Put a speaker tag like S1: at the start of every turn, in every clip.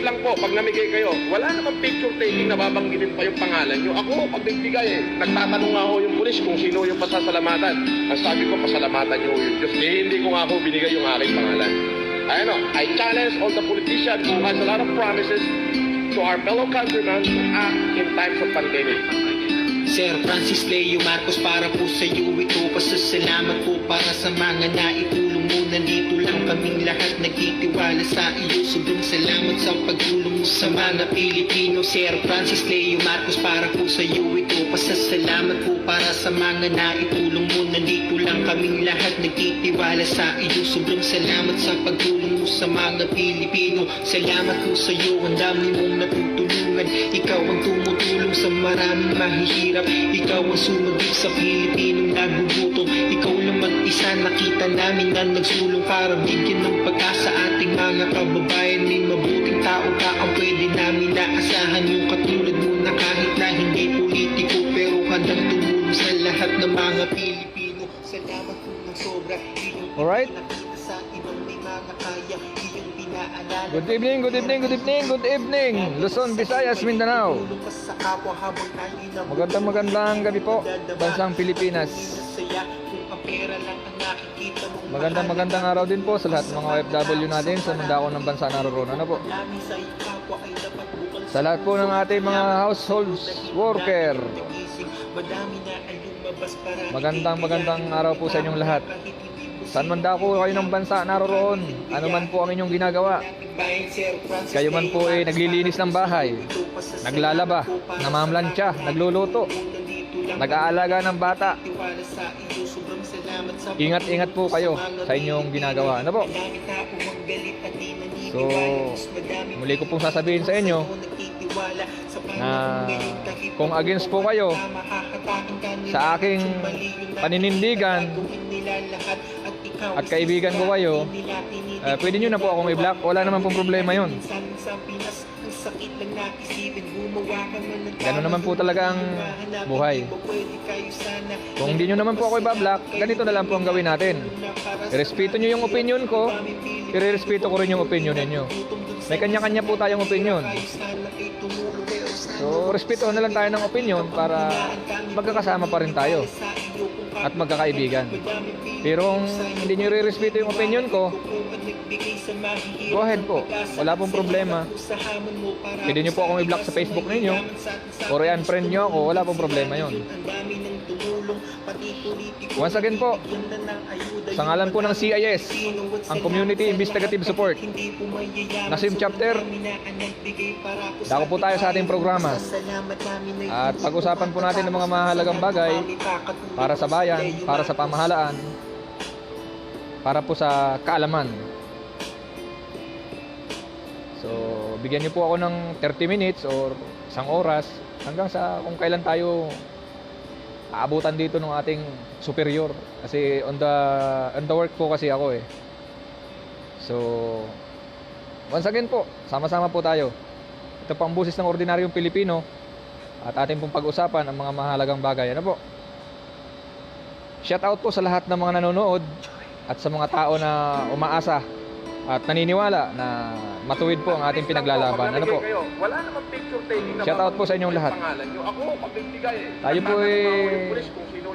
S1: lang po, pag namigay kayo, wala namang picture taking na babanggitin pa yung pangalan nyo. Ako, pag nagbigay, nagtatanong nga ako yung pulis kung sino yung pasasalamatan. Ang sabi ko, pasalamatan nyo yung Diyos. Hindi ko nga ako binigay yung aking pangalan. Ayun o, I challenge all the politicians who has a lot of promises to our fellow countrymen to act in times of pandemic.
S2: Sir Francis Leo Marcos, para po sa iyo ito. Pasasalamat po para sa mga naitulong mo. Nandito lang kaming lahat nagtitiwala sa iyo. Sobrang salamat sa pagtulong mo sa mga Pilipino. Sir Francis Leo Marcos, para po sa iyo ito. Pasasalamat po para sa mga naitulong mo. Nandito lang kaming lahat nagtitiwala sa iyo. Sobrang salamat sa pagtulong mo sa mga Pilipino. Salamat po sa iyo, ang dami mong natutulungan. Ikaw ang tumutulong sa maraming mahihirap. Ikaw ang sumagip sa Pilipinong nagugutom. Ikaw lang mag-isa, nakita namin na nagsulong para bigyan ng pag-asa ating mga kababayan. May mabuting tao ka ang pwede namin naasahan. Yung katulad mo na kahit na hindi politiko, pero handang tumulong sa lahat ng mga Pilipino. Salamat po ng sobra.
S3: Alright.
S2: Nakita sa ibang may mga kaya. Iyong pinaalala.
S3: Good evening, good evening, good evening, good evening. Luzon, Visayas, Mindanao. Magandang gabi po, bansang Pilipinas. Magandang araw din po sa lahat ng mga OFW natin sa mandako ng bansa naroon. Ano po? Sa lahat po ng ating mga household worker. Magandang araw po sa inyong lahat. Saan man dako kayo ng bansa naroon, ano man po ang inyong ginagawa. Kayo man po ay naglilinis ng bahay, naglalaba, namamlansya, nagluluto, nag-aalaga ng bata. Ingat-ingat po kayo sa inyong ginagawa. Ano po? So, muli ko pong sasabihin sa inyo na kung against po kayo sa aking paninindigan at kaibigan ko kayo, pwede nyo na po akong i-block. Wala naman pong problema yun. Ganun naman po talaga ang buhay. Kung hindi nyo naman po ako i-block, ganito na lang po ang gawin natin. Irespeto nyo yung opinion ko, irerespeto ko rin yung opinion ninyo. May kanya-kanya po tayong opinion. So, respeto na lang tayo ng opinion para magkakasama pa rin tayo at magkakaibigan. Pero kung hindi nyo re-respeto yung opinion ko, go ahead po, wala pong problema. Pwede nyo po akong i-block sa Facebook ninyo or i-unfriend nyo ako, wala pong problema yon. Once again po, sa ngalan po ng CIS, ang Community Investigative Support, Nasim Chapter, dako po tayo sa ating programa at pag-usapan po natin ng mga mahalagang bagay para sa bayan, para sa pamahalaan, para po sa kaalaman. So, bigyan niyo po ako ng 30 minutes or isang oras hanggang sa kung kailan tayo aabutan dito ng ating superior. Kasi on the work po kasi ako eh. So, once again po, sama-sama po tayo. Ito po ang busis ng ordinaryong Pilipino at ating pong pag-usapan ang mga mahalagang bagay. Ano po? Shout out po sa lahat ng mga nanonood at sa mga tao na umaasa at naniniwala na matuwid po ang ating pinaglalaban. Ano po?
S1: Wala namang picture taking na
S3: Shout out po sa inyong lahat.
S1: Ako, pag nagbigay,
S3: Tayo po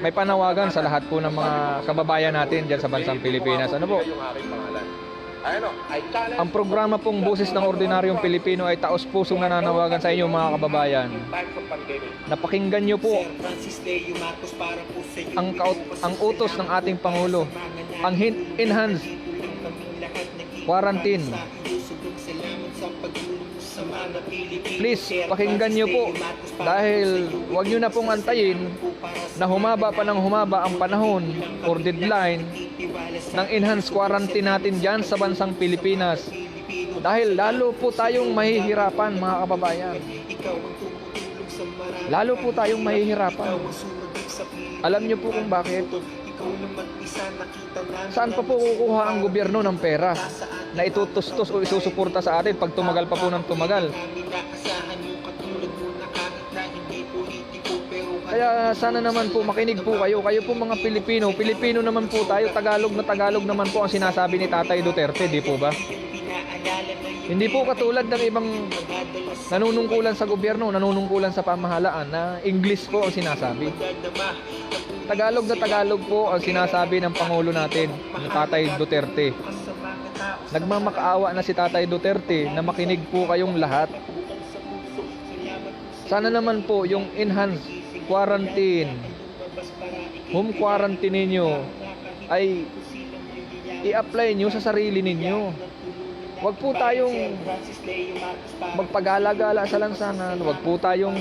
S3: may panawagan sa lahat po ng mga kababayan natin dyan sa bansang Pilipinas. Ano po? Ang programa pong Busis ng Ordinaryong Pilipino ay taos-pusong nananawagan sa inyo mga kababayan. Napakinggan nyo po ang utos ng ating Pangulo, ang enhanced quarantine. Please, pakinggan nyo po dahil wag nyo na pong antayin na humaba pa ng humaba ang panahon or deadline ng enhanced quarantine natin dyan sa bansang Pilipinas. Dahil lalo po tayong mahihirapan mga kababayan. Lalo po tayong mahihirapan. Alam nyo po kung bakit? Saan pa po kukuha ang gobyerno ng pera na itutustos o isusuporta sa atin pag tumagal pa po ng tumagal? Kaya sana naman po makinig po kayo. Kayo po mga Pilipino. Pilipino naman po tayo. Tagalog na Tagalog naman po ang sinasabi ni Tatay Duterte, di po ba? Hindi po katulad ng ibang nanunungkulan sa gobyerno, nanunungkulan sa pamahalaan na English po ang sinasabi. Tagalog na Tagalog po ang sinasabi ng Pangulo natin, na Tatay Duterte. Nagmamakaawa na si Tatay Duterte na makinig po kayong lahat. Sana naman po yung enhanced quarantine, home quarantine ninyo ay i-apply nyo sa sarili ninyo. Huwag po tayong magpagala-gala sa lansangan. Huwag po tayong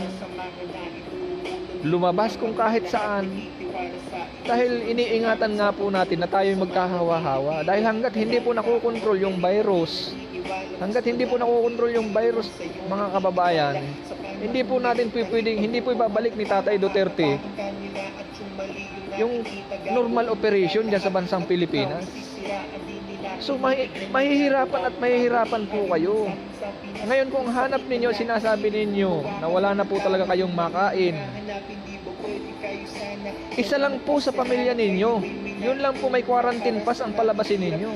S3: lumabas kung kahit saan. Dahil iniingatan nga po natin na tayo magkahawa-hawa. Dahil hanggat hindi po nakokontrol yung virus, mga kababayan, hindi po natin pwedeng, hindi po ibabalik ni Tatay Duterte yung normal operation dyan sa bansang Pilipinas. So mahihirapan po kayo. Ngayon kung hanap ninyo, sinasabi ninyo na wala na po talaga kayong makain, isa lang po sa pamilya ninyo, yun lang po may quarantine pass ang palabasin ninyo.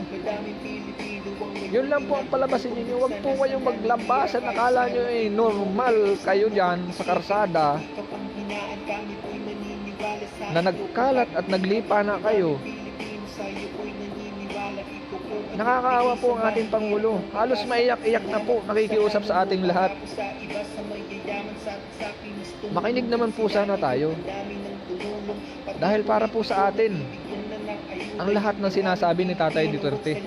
S3: Yun lang po ang palabasin ninyo. Huwag po kayong maglabasan. Nakala nyo normal kayo dyan sa karsada na nagkalat at naglipa na kayo. Nakakaawa po ang ating Pangulo. Halos maiyak-iyak na po, nakikiusap sa ating lahat. Makinig naman po sana tayo. Dahil para po sa atin ang lahat ng sinasabi ni Tatay Duterte.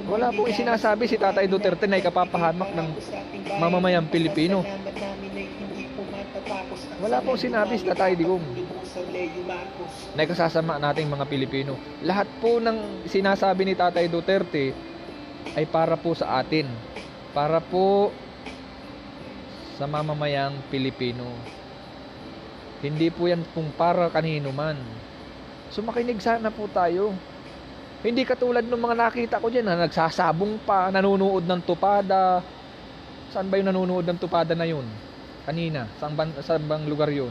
S3: Wala pong isinasabi si Tatay Duterte na ikapapahamak ng mamamayang Pilipino. Wala pong sinabi si Tatay Digong na ikasasama nating mga Pilipino. Lahat po ng sinasabi ni Tatay Duterte ay para po sa atin. Para po sa mamamayang Pilipino. Hindi po yan kung para kanino man. So makinig sana po tayo. Hindi katulad ng mga nakita ko dyan na nagsasabong pa, nanunood ng tupada. Saan ba yung nanunood ng tupada na yun? Kanina, saan bang lugar yun?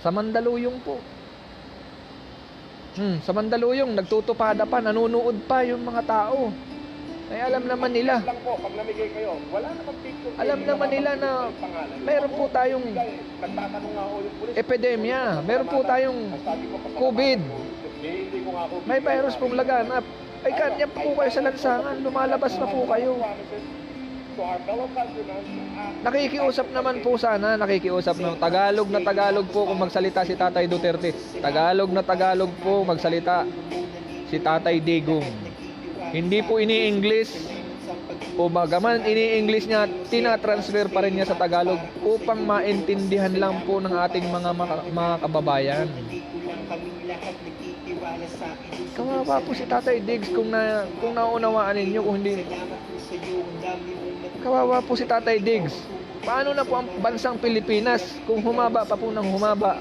S3: Sa Mandaluyong po. Sa Mandaluyong, nagtutupada pa, nanunood pa yung mga tao. Ay alam naman nila.
S1: Lang po, pag namigay kayo, wala namang picture.
S3: Alam naman nila na meron po tayong
S1: Nagtatanong nga ako yung pulis.
S3: epidemya. Meron po tayong COVID. May virus pong laganap. Ay kanya po kayo sa lansangan. Lumalabas na po kayo. Nakikiusap naman po sana. Nakikiusap ng Tagalog na Tagalog po kung magsalita si Tatay Duterte. Tagalog na Tagalog po magsalita si Tatay Digong. Hindi po ini-English o bagaman ini-English niya, tina-transfer pa rin niya sa Tagalog upang maintindihan lang po ng ating mga kababayan. Kawawa po si Tatay Diggs kung naunawaan ninyo, kung hindi. Kawawa po si Tatay Diggs. Paano na po ang bansang Pilipinas kung humaba pa po ng humaba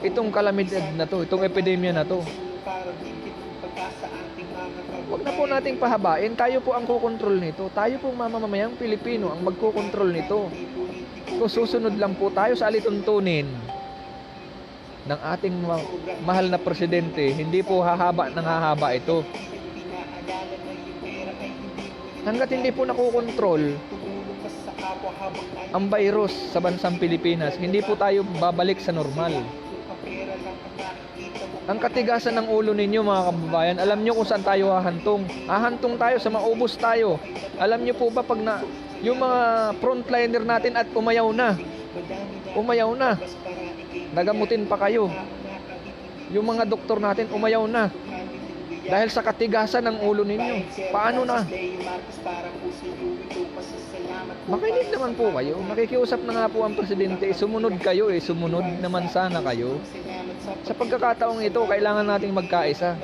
S3: itong kalamidad na to, itong epidemya na to? Huwag na po nating pahabain. Tayo po ang kukontrol nito. Tayo po mamamayang Pilipino ang magkukontrol nito. Kung susunod lang po tayo sa alituntunin ng ating mahal na presidente, hindi po hahaba ng hahaba ito. Hanggat hindi po nakukontrol ang virus sa bansang Pilipinas, hindi po tayo babalik sa normal. Ang katigasan ng ulo ninyo mga kababayan, alam nyo kung saan tayo hahantong. Hahantong tayo sa maubos tayo. Alam nyo po ba pag yung mga frontliner natin at umayaw na, nagamutin pa kayo. Yung mga doktor natin umayaw na. Dahil sa katigasan ng ulo ninyo. Paano na? Makinig naman po kayo. Nakikiusap na nga po ang presidente. Sumunod kayo Sumunod naman sana kayo. Sa pagkakataong ito, kailangan nating magkaisa.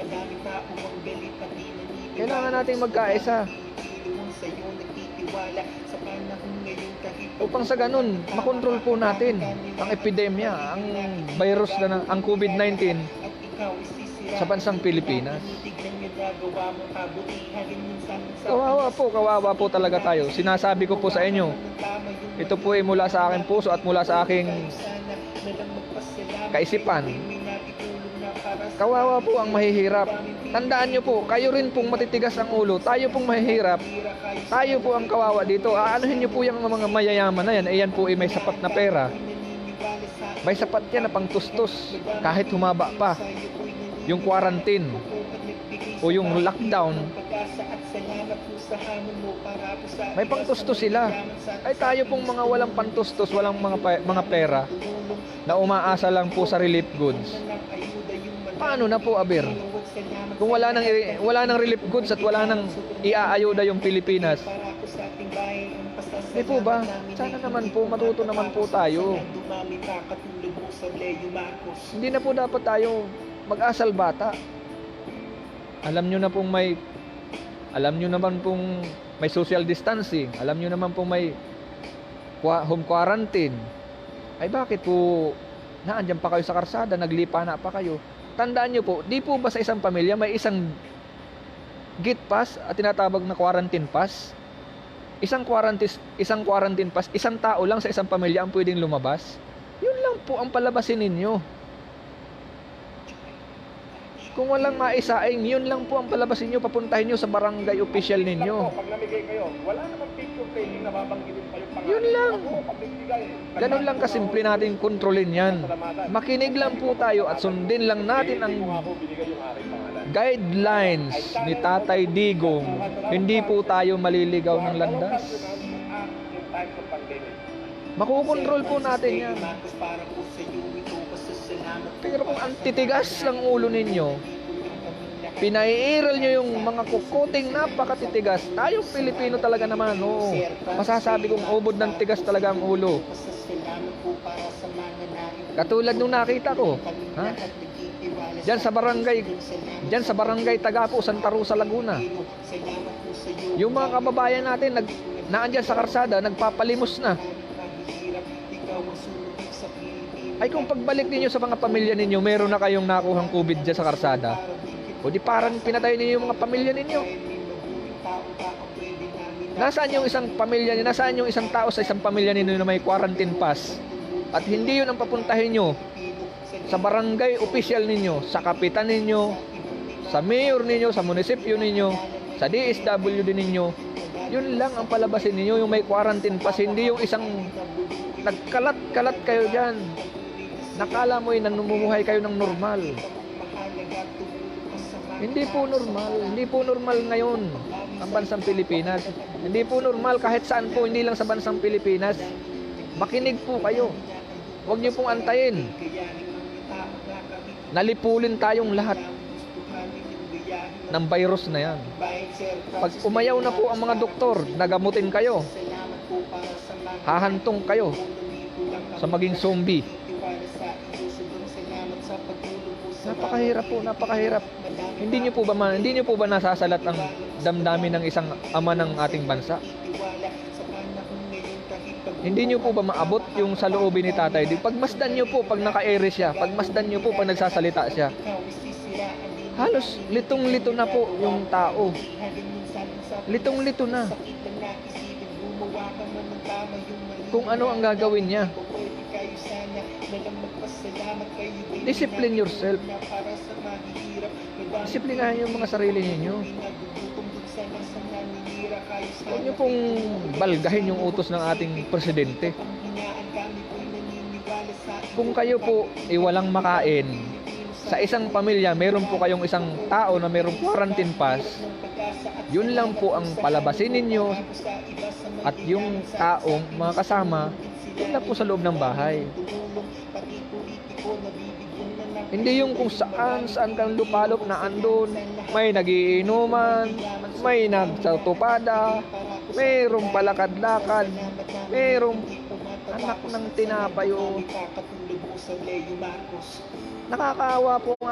S3: Upang sa ganun, makontrol po natin ang epidemya, ang virus na ang COVID-19 sa bansang Pilipinas. Kawawa po talaga tayo. Sinasabi ko po sa inyo, ito po ay mula sa aking puso at mula sa aking kaisipan. Kawawa po ang mahihirap. Tandaan nyo po, kayo rin pong matitigas ang ulo. Tayo pong mahihirap. Tayo po ang kawawa dito. Aanuhin nyo po yung mga mayayaman na yan. Ayan po may sapat na pera. May sapat yan na pangtustos. Kahit humaba pa. Yung quarantine. O yung lockdown. May pangtustos sila. Ay tayo pong mga walang pantustos, walang mga pera na umaasa lang po sa relief goods. Paano na po, Aber? Kung wala nang relief goods at wala nang iaayuda yung Pilipinas. Po ba? Sana naman po, matuto naman po tayo. Hindi na po dapat tayo mag-asal bata. Alam nyo naman pong may social distancing. Alam nyo naman pong may home quarantine. Ay bakit po naandyan pa kayo sa karsada, naglipa na pa kayo? Tandaan nyo po, di po ba sa isang pamilya may isang gate pass at tinatawag na quarantine pass? Isang quarantine pass, isang tao lang sa isang pamilya ang pwedeng lumabas. Yun lang po ang palabasin ninyo. Kung walang maisaing, yun lang po ang palabasin nyo, papuntahin nyo sa barangay official ninyo.
S1: Pag namigay kayo, wala namang picture taking na babanggitin pa yung pangalan.
S3: Yun lang.
S1: Ako, pag nagbigay,
S3: Ganun lang kasimple natin kontrolin yan. Makinig lang po tayo at sundin lang natin ang
S1: kung ako binigay yung aking pangalan.
S3: guidelines ni Tatay Digong. Hindi po tayo maliligaw ng landas.
S1: Yung time of pandemic.
S3: Makukontrol po natin yan. Pero kung ang titigas ng ulo ninyo, pinaiiral nyo yung mga kukuting napakatitigas, tayong Pilipino talaga naman, oo. Masasabi kong ubod ng tigas talaga ang ulo. Katulad nung nakita ko, ha? Diyan sa barangay Tagapo, Santa Rosa, Laguna. Yung mga kababayan natin naandyan sa karsada, nagpapalimos na. Ay kung pagbalik ninyo sa mga pamilya ninyo, meron na kayong nakuhang COVID dyan sa karsada, o di parang pinatay ninyo yung mga pamilya ninyo. Nasaan yung isang pamilya ninyo? Nasaan yung isang tao sa isang pamilya ninyo na may quarantine pass? At hindi yun ang papuntahin nyo sa barangay official ninyo, sa kapitan ninyo, sa mayor ninyo, sa munisipyo ninyo, sa DSWD ninyo. Yun lang ang palabasin ninyo, yung may quarantine pass, hindi yung isang nagkalat-kalat kayo dyan. Nakala mo namumuhay kayo ng normal. Hindi po normal ngayon ang bansang Pilipinas. Hindi po normal kahit saan po, hindi lang sa bansang Pilipinas. Makinig po kayo. Huwag niyo pong antayin. Nalipulin tayong lahat ng virus na yan. Pag umayaw na po ang mga doktor, nagamutin kayo. Hahantong kayo sa maging zombie. Napakahirap. Hindi niyo po ba nasasalat ang damdamin ng isang ama ng ating bansa? Hindi niyo po ba maabot yung saloobin ni Tatay? Pagmasdan niyo po pag naka-air siya, pagmasdan niyo po pag nagsasalita siya. Halos litong-lito na po yung tao. Litong-lito na. Kung ano ang gagawin niya. Discipline yourself. Disiplinahin yung mga sarili ninyo. Huwag niyo pong balgahin yung utos ng ating presidente. Kung kayo po walang makain, sa isang pamilya, meron po kayong isang tao na merong quarantine pass, yun lang po ang palabasin ninyo. At yung taong mga kasama, yun lang po sa loob ng bahay. Hindi yung kung saan kang lupalop na andun, may nagiinuman, may nagtutupada, mayroong palakad-lakad, mayroong anak ng tinapay o. Nakakaawa po nga.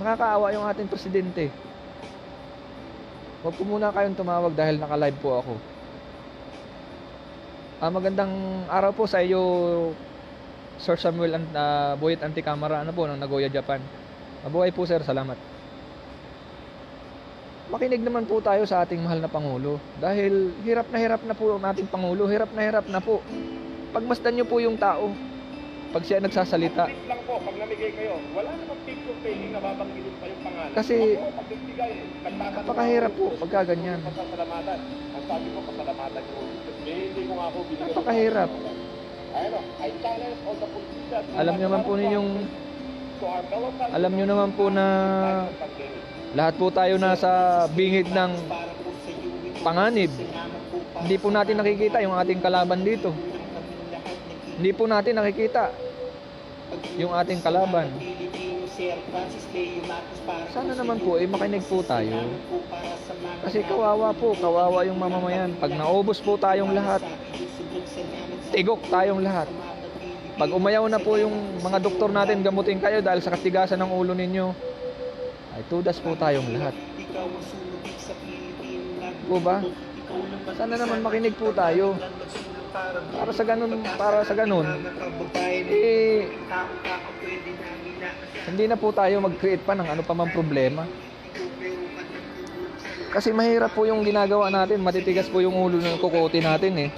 S3: Nakakaawa yung ating presidente. Huwag po muna kayong tumawag dahil naka-live po ako. Magandang araw po sa iyo, Sir Samuel Boyet Anti-Camera ng Nagoya, Japan. Mabuhay po sir, salamat. Makinig naman po tayo sa ating mahal na Pangulo. Dahil hirap na po ang ating Pangulo. Hirap na po. Pagmasdan nyo po yung tao. pag siya nagsasalita.
S1: Ang lang po, pag namigay kayo, wala namang picture taking na babanggitin pa yung pangalan.
S3: Kasi,
S1: ako, pag nagbigay, nagtatanong
S3: napakahirap
S1: ako,
S3: po pagka ganyan.
S1: Pasasalamatan. Ang sabi ko, pasalamatan nyo. Hindi ko nga ako binigay.
S3: Napakahirap.
S1: Ayun, I challenge all the politicians.
S3: Alam naman po ninyong,
S1: So, our fellow citizens,
S3: alam nyo naman po na lahat po tayo nasa bingit ng panganib. Hindi po natin nakikita yung ating kalaban dito. Hindi po natin nakikita yung ating kalaban. Sana naman po makinig po tayo. Kasi kawawa po, kawawa yung mamamayan. Pag naubos po tayong lahat, tigok tayong lahat. Pag umayaw na po yung mga doktor natin, gamutin kayo dahil sa katigasan ng ulo ninyo, ay tudas po tayong lahat. Po ba? Sana naman makinig po tayo. Para sa ganun, hindi na po tayo mag-create pa ng ano pa mang problema. Kasi mahirap po yung ginagawa natin, matitigas po yung ulo ng kukote natin eh.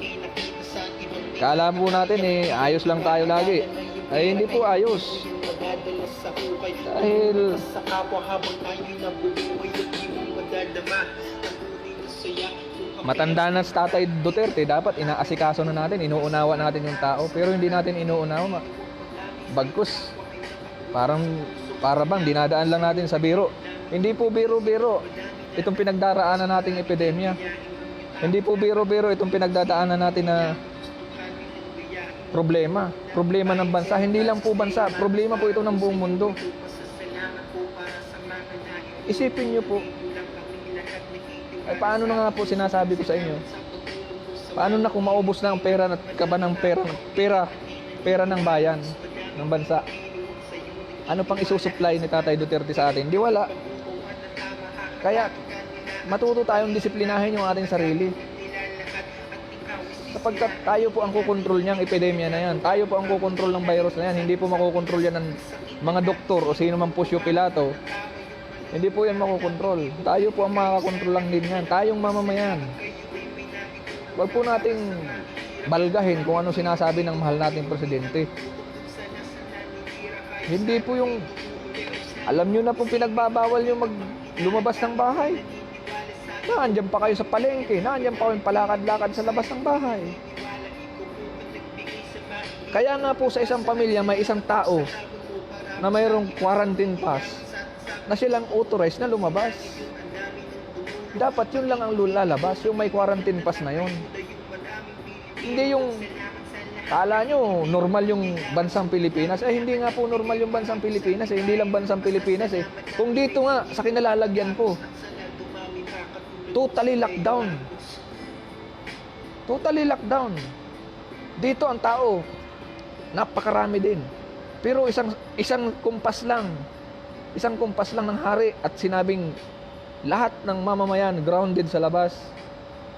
S3: Kala po natin ayos lang tayo lagi. Ay hindi po ayos. Dahil matanda na si Tatay Duterte, dapat inaasikaso na natin, inuunawa natin yung tao, pero hindi natin inuunawa. Bagkus, para bang dinadaan lang natin sa biro. Hindi po biro-biro itong pinagdaraanan nating epidemya. Hindi po biro-biro itong pinagdadaanan natin na problema ng bansa. Hindi lang po bansa, problema po ito ng buong mundo. Isipin nyo po, ay paano na nga po sinasabi ko sa inyo, paano na kung maubos na ang pera at kaba ng pera ng bayan, ng bansa? Ano pang isusupply ni Tatay Duterte sa atin? Di wala. Kaya matuto tayong disiplinahin yung ating sarili. Sapagkat tayo po ang kukontrol niyang epidemya na yan. Tayo po ang kukontrol ng virus na yan. Hindi po makukontrol yan ng mga doktor o sino man Pusyo Pilato. Hindi po yan makukontrol. Tayo po ang makakontrol lang din yan. Tayong mamamayan. Huwag po nating balgahin kung ano sinasabi ng mahal nating presidente. Hindi po yung, alam nyo na pong pinagbabawal yung lumabas ng bahay. Naandyan pa kayo sa palengke, naandyan pa kayong palakad-lakad sa labas ng bahay. Kaya nga po sa isang pamilya may isang tao na mayroong quarantine pass na silang authorized na lumabas. Dapat yun lang ang lalabas, yung may quarantine pass na yun. Hindi yung kala nyo normal yung bansang Pilipinas. Hindi nga po normal yung bansang Pilipinas Hindi lang bansang Pilipinas Kung dito nga sa kinalalagyan po, totally lockdown. Totally lockdown. Dito ang tao, napakarami din. Pero isang kumpas lang ng hari at sinabing lahat ng mamamayan grounded sa labas.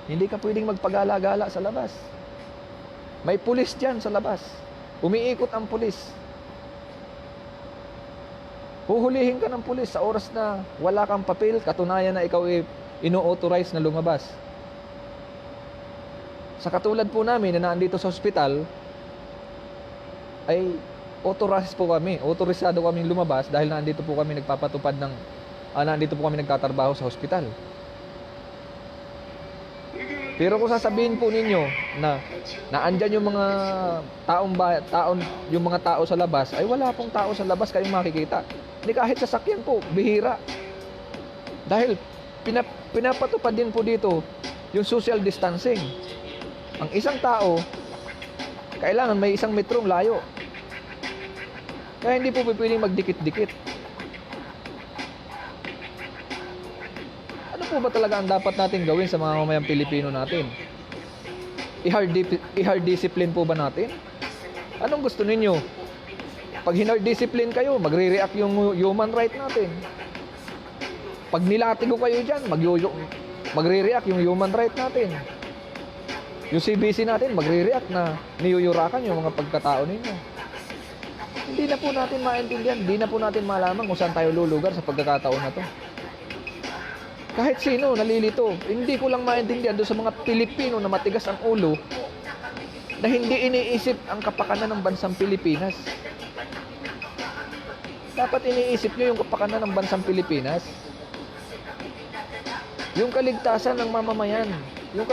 S3: Hindi ka pwedeng magpagala-gala sa labas. May pulis dyan sa labas. Umiikot ang pulis. Huhulihin ka ng pulis sa oras na wala kang papel, katunayan na ikaw ino-authorize na lumabas. Sa katulad po namin na naandito sa ospital, ay autorisado kami lumabas dahil nandito po kami nagpapatupad ng nandito po kami nagtatrabaho sa ospital. Pero kung sasabihin po ninyo na naandyan yung mga yung mga tao sa labas, ay wala pong tao sa labas kayong makikita. Hindi kahit sasakyan po, bihira. Dahil pinapatupad din po dito yung social distancing. Ang isang tao, kailangan may 1 metrong layo. Kaya hindi po pwedeng magdikit-dikit. Ano po ba talaga ang dapat natin gawin sa mga mamayang Pilipino natin? I-hard discipline po ba natin? Anong gusto ninyo? Pag hinard discipline kayo, magre-react yung human right natin. Pag nilatigo kayo dyan, magre-react yung human right natin. Yung CBC natin, magre-react na niyuyurakan yung mga pagkatao ninyo. Hindi na po natin maintindihan, hindi na po natin malaman kung saan tayo lulugar sa pagkakataon na to. Kahit sino nalilito, hindi ko lang maintindihan doon sa mga Pilipino na matigas ang ulo na hindi iniisip ang kapakanan ng bansang Pilipinas. Dapat iniisip nyo yung kapakanan ng bansang Pilipinas. Yung kaligtasan ng mamamayan. Yung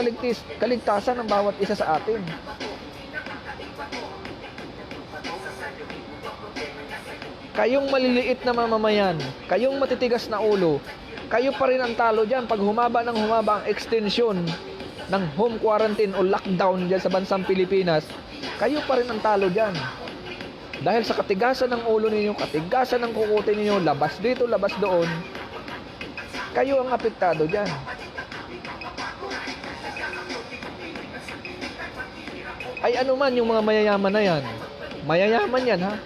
S3: kaligtasan ng bawat isa sa atin. Kayong maliliit na mamamayan, kayong matitigas na ulo, kayo pa rin ang talo dyan pag humaba ng humaba ang extension ng home quarantine o lockdown dyan sa bansang Pilipinas. Kayo pa rin ang talo dyan. Dahil sa katigasan ng ulo ninyo, katigasan ng kukutin ninyo, labas dito, labas doon, kayo ang apektado dyan. Ay ano man yung mga mayayaman na yan. Mayayaman yan ha.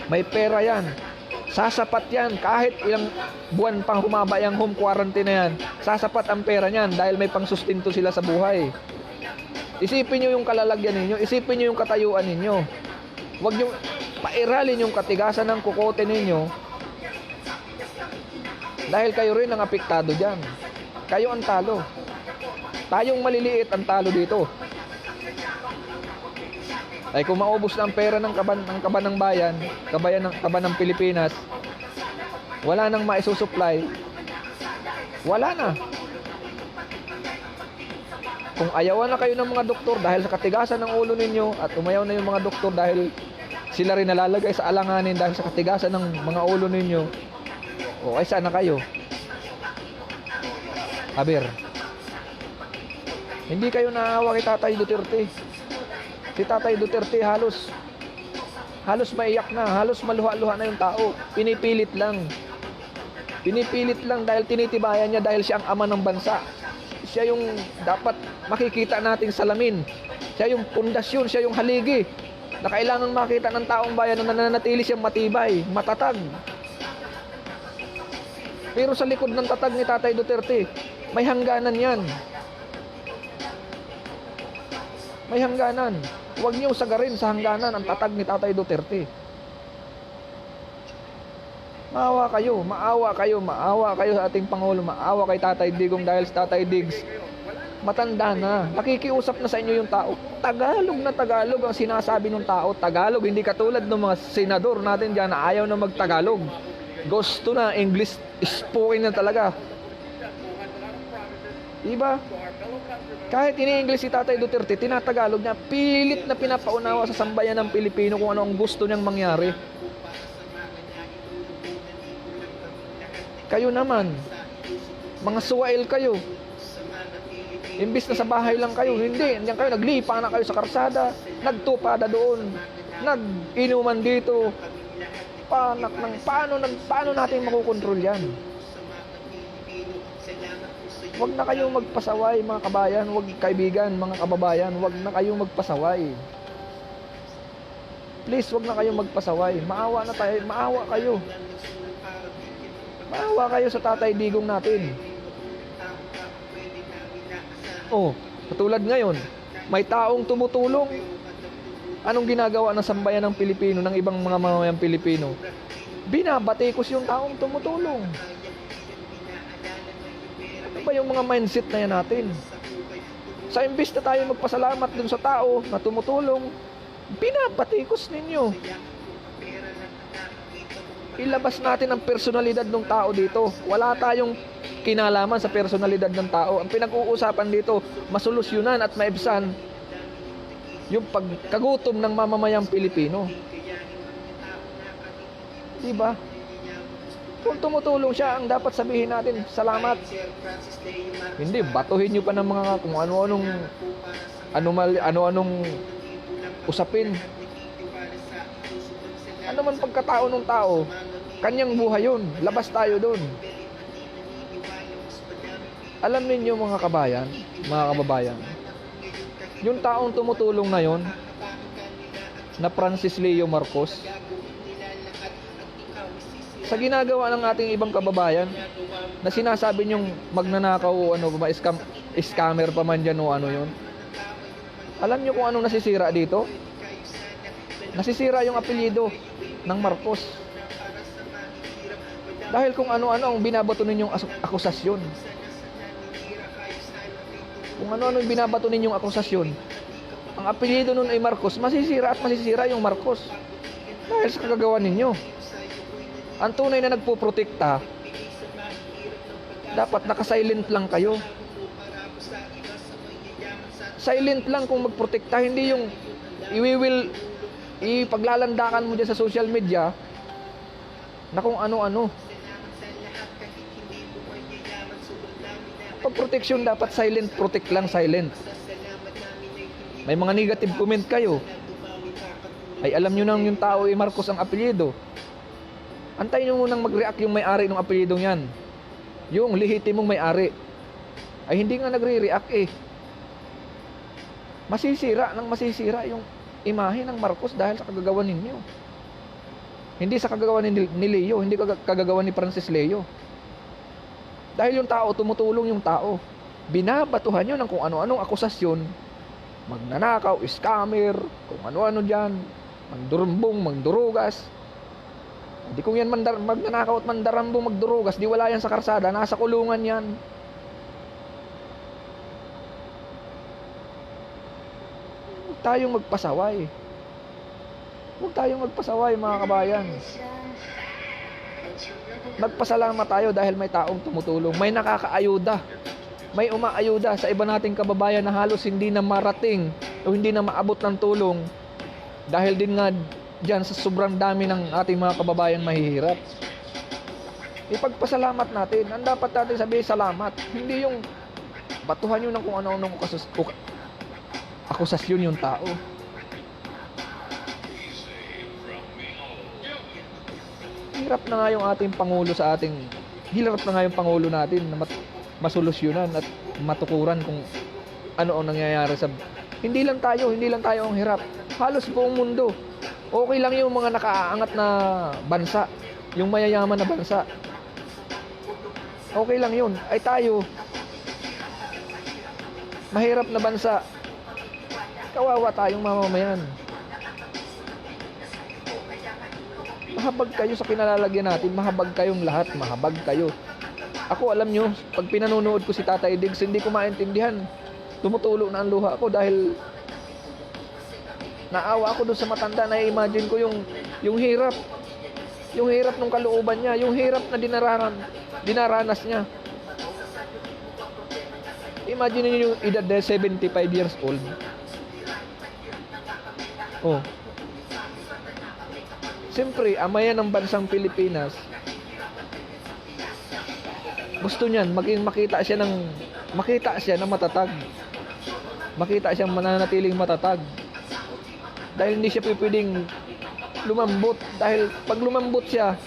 S3: May pera yan. Sasapat yan. Kahit ilang buwan pang humaba yung home quarantine na yan, sasapat ang pera niyan dahil may pangsustinto sila sa buhay. Isipin nyo yung kalalagyan ninyo. Isipin nyo yung katayuan ninyo. Huwag nyo pairalin yung katigasan ng kukote ninyo dahil kayo rin ang apektado dyan. Kayo ang talo. Tayong maliliit ang talo dito. Ay kung maubos na ang pera ng kaban ng bayan, kaban ng Pilipinas, wala nang maisusupply, wala na. Kung ayawan na kayo ng mga doktor dahil sa katigasan ng ulo ninyo at umayaw na yung mga doktor dahil sila rin nalalagay sa alanganin dahil sa katigasan ng mga ulo ninyo, o ay sana kayo. Aber, hindi kayo naawa kay Tatay Duterte. Si Tatay Duterte halos maiyak na, halos maluha-luha na yung tao. Pinipilit lang dahil tinitibayan niya dahil siya ang ama ng bansa. Siya yung dapat makikita nating salamin. Siya yung pundasyon, siya yung haligi na kailangan makita ng taong bayan na nananatili siyang matibay, matatag. Pero sa likod ng tatag ni Tatay Duterte, may hangganan yan. May hangganan. Huwag niyo sagarin sa hangganan ang tatag ni Tatay Duterte. Maawa kayo sa ating Pangulo, maawa kay Tatay Digong dahil sa Tatay Digs, matanda na, nakikiusap na sa inyo yung tao. Tagalog na Tagalog ang sinasabi ng tao. Tagalog, hindi katulad ng mga senador natin dyan na ayaw na mag-Tagalog. Gusto na, English spoken na talaga. Diba? Kahit ini-English si Tatay Duterte, tinatagalog niya, pilit na pinapaunawa sa sambayan ng Pilipino kung ano ang gusto niyang mangyari. Kayo naman, mga suwail kayo. Imbis na sa bahay lang kayo, hindi. Nandiyan kayo, naglipa na kayo sa karsada, nagtupada doon, nag-inuman dito. Paano natin makukontrol yan? Huwag na kayong magpasaway mga kabayan, huwag kaibigan, mga kababayan, huwag na kayong magpasaway. Please, huwag na kayong magpasaway. Maawa na tayo, maawa kayo. Maawa kayo sa Tatay Digong natin. Oh, katulad ngayon, may taong tumutulong. Anong ginagawa ng sambayan ng Pilipino, ng ibang mga mamamayang Pilipino? Binabatikos yung taong tumutulong. Ano ba yung mga mindset na yan natin? Sa imbis na tayo magpasalamat dun sa tao na tumutulong, binabatikos ninyo. Ilabas natin ang personalidad ng tao dito. Wala tayong kinalaman sa personalidad ng tao. Ang pinag-uusapan dito, masolusyonan at maibsan yung pagkagutom ng mamamayang Pilipino. Diba? Kung tumutulong siya, ang dapat sabihin natin, salamat. Hindi, batuhin nyo pa ng mga kung ano-anong usapin. Ano man pagkatao ng tao, kanyang buhay yun. Labas tayo dun. Alam ninyo mga kababayan, yung taong tumutulong na yon, na Francis Leo Marcos, sa ginagawa ng ating ibang kababayan na sinasabi nyong magnanakaw o ano ba, scammer pa man dyan o ano yun, alam nyo kung anong nasisira dito? Nasisira yung apelyido ng Marcos. Dahil kung ano-ano ang binabato ninyong akusasyon. Kung ano-ano yung binabato ninyong akusasyon, ang apelyido nun ay Marcos, masisira at masisira yung Marcos. Dahil sa kagagawa ninyo. Ang tunay na nagpoprotekta, dapat naka-silent lang kayo. Silent lang kung magprotekta, hindi yung ipaglalandakan mo dyan sa social media na kung ano-ano. Pag protection, dapat silent, protect lang, silent. May mga negative comment kayo, ay alam nyo nang yung tao ay Marcos ang apelyido. Antayin nyo munang mag-react yung may-ari ng apelyidong yan. Yung lehitimong may-ari. Ay hindi nga nagre-react eh. Masisira yung imahe ng Marcos dahil sa kagagawa ninyo. Hindi sa kagagawa ni Leo, hindi kagagawa ni Francis Leo. Dahil yung tao, tumutulong yung tao. Binabatuhan nyo ng kung ano-anong akusasyon. Magnanakaw, scammer, kung ano-ano dyan. Mandurumbong, magdurugas. Hindi kung yan magnanakaw at mandarambong, magdurugas, di wala yan sa karsada, nasa kulungan yan. Huwag tayong magpasaway. Huwag tayong magpasaway, mga kabayan. Magpasalamat tayo dahil may taong tumutulong. May nakakaayuda. May umaayuda sa iba nating kababayan na halos hindi na marating o hindi na maabot ng tulong. Dahil din nga dyan sa sobrang dami ng ating mga kababayang mahihirap. Ipagpasalamat natin. Ang dapat natin sabihin, salamat. Hindi yung batuhan yun ng kung ano-anong akusasyon yung tao. Hirap na nga yung ating Pangulo sa ating... Hirap na nga yung Pangulo natin na masolusyonan at matukuran kung ano ang nangyayari sa... Hindi lang tayo ang hirap. Halos buong mundo. Okay lang yung mga nakaaangat na bansa, yung mayayaman na bansa. Okay lang yun. Ay tayo, mahirap na bansa, kawawa tayong mamamayan. Mahabag kayo sa kinalalagyan natin, mahabag kayong lahat, mahabag kayo. Ako, alam nyo, pag pinanonood ko si Tatay Diggs, hindi ko maintindihan. Tumutulo na ang luha ko dahil naawa ako doon sa matanda. Na-imagine ko yung hirap. Yung hirap ng kalooban niya. Yung hirap na dinaranas niya. Imagine niyo yung edad na 75 years old. Oh. Siyempre, ama yan ng bansang Pilipinas. Gusto niyan, makita siya na matatag. Makita siyang mananatiling matatag. Dahil hindi siya pwedeng lumambot. Dahil pag lumambot siya,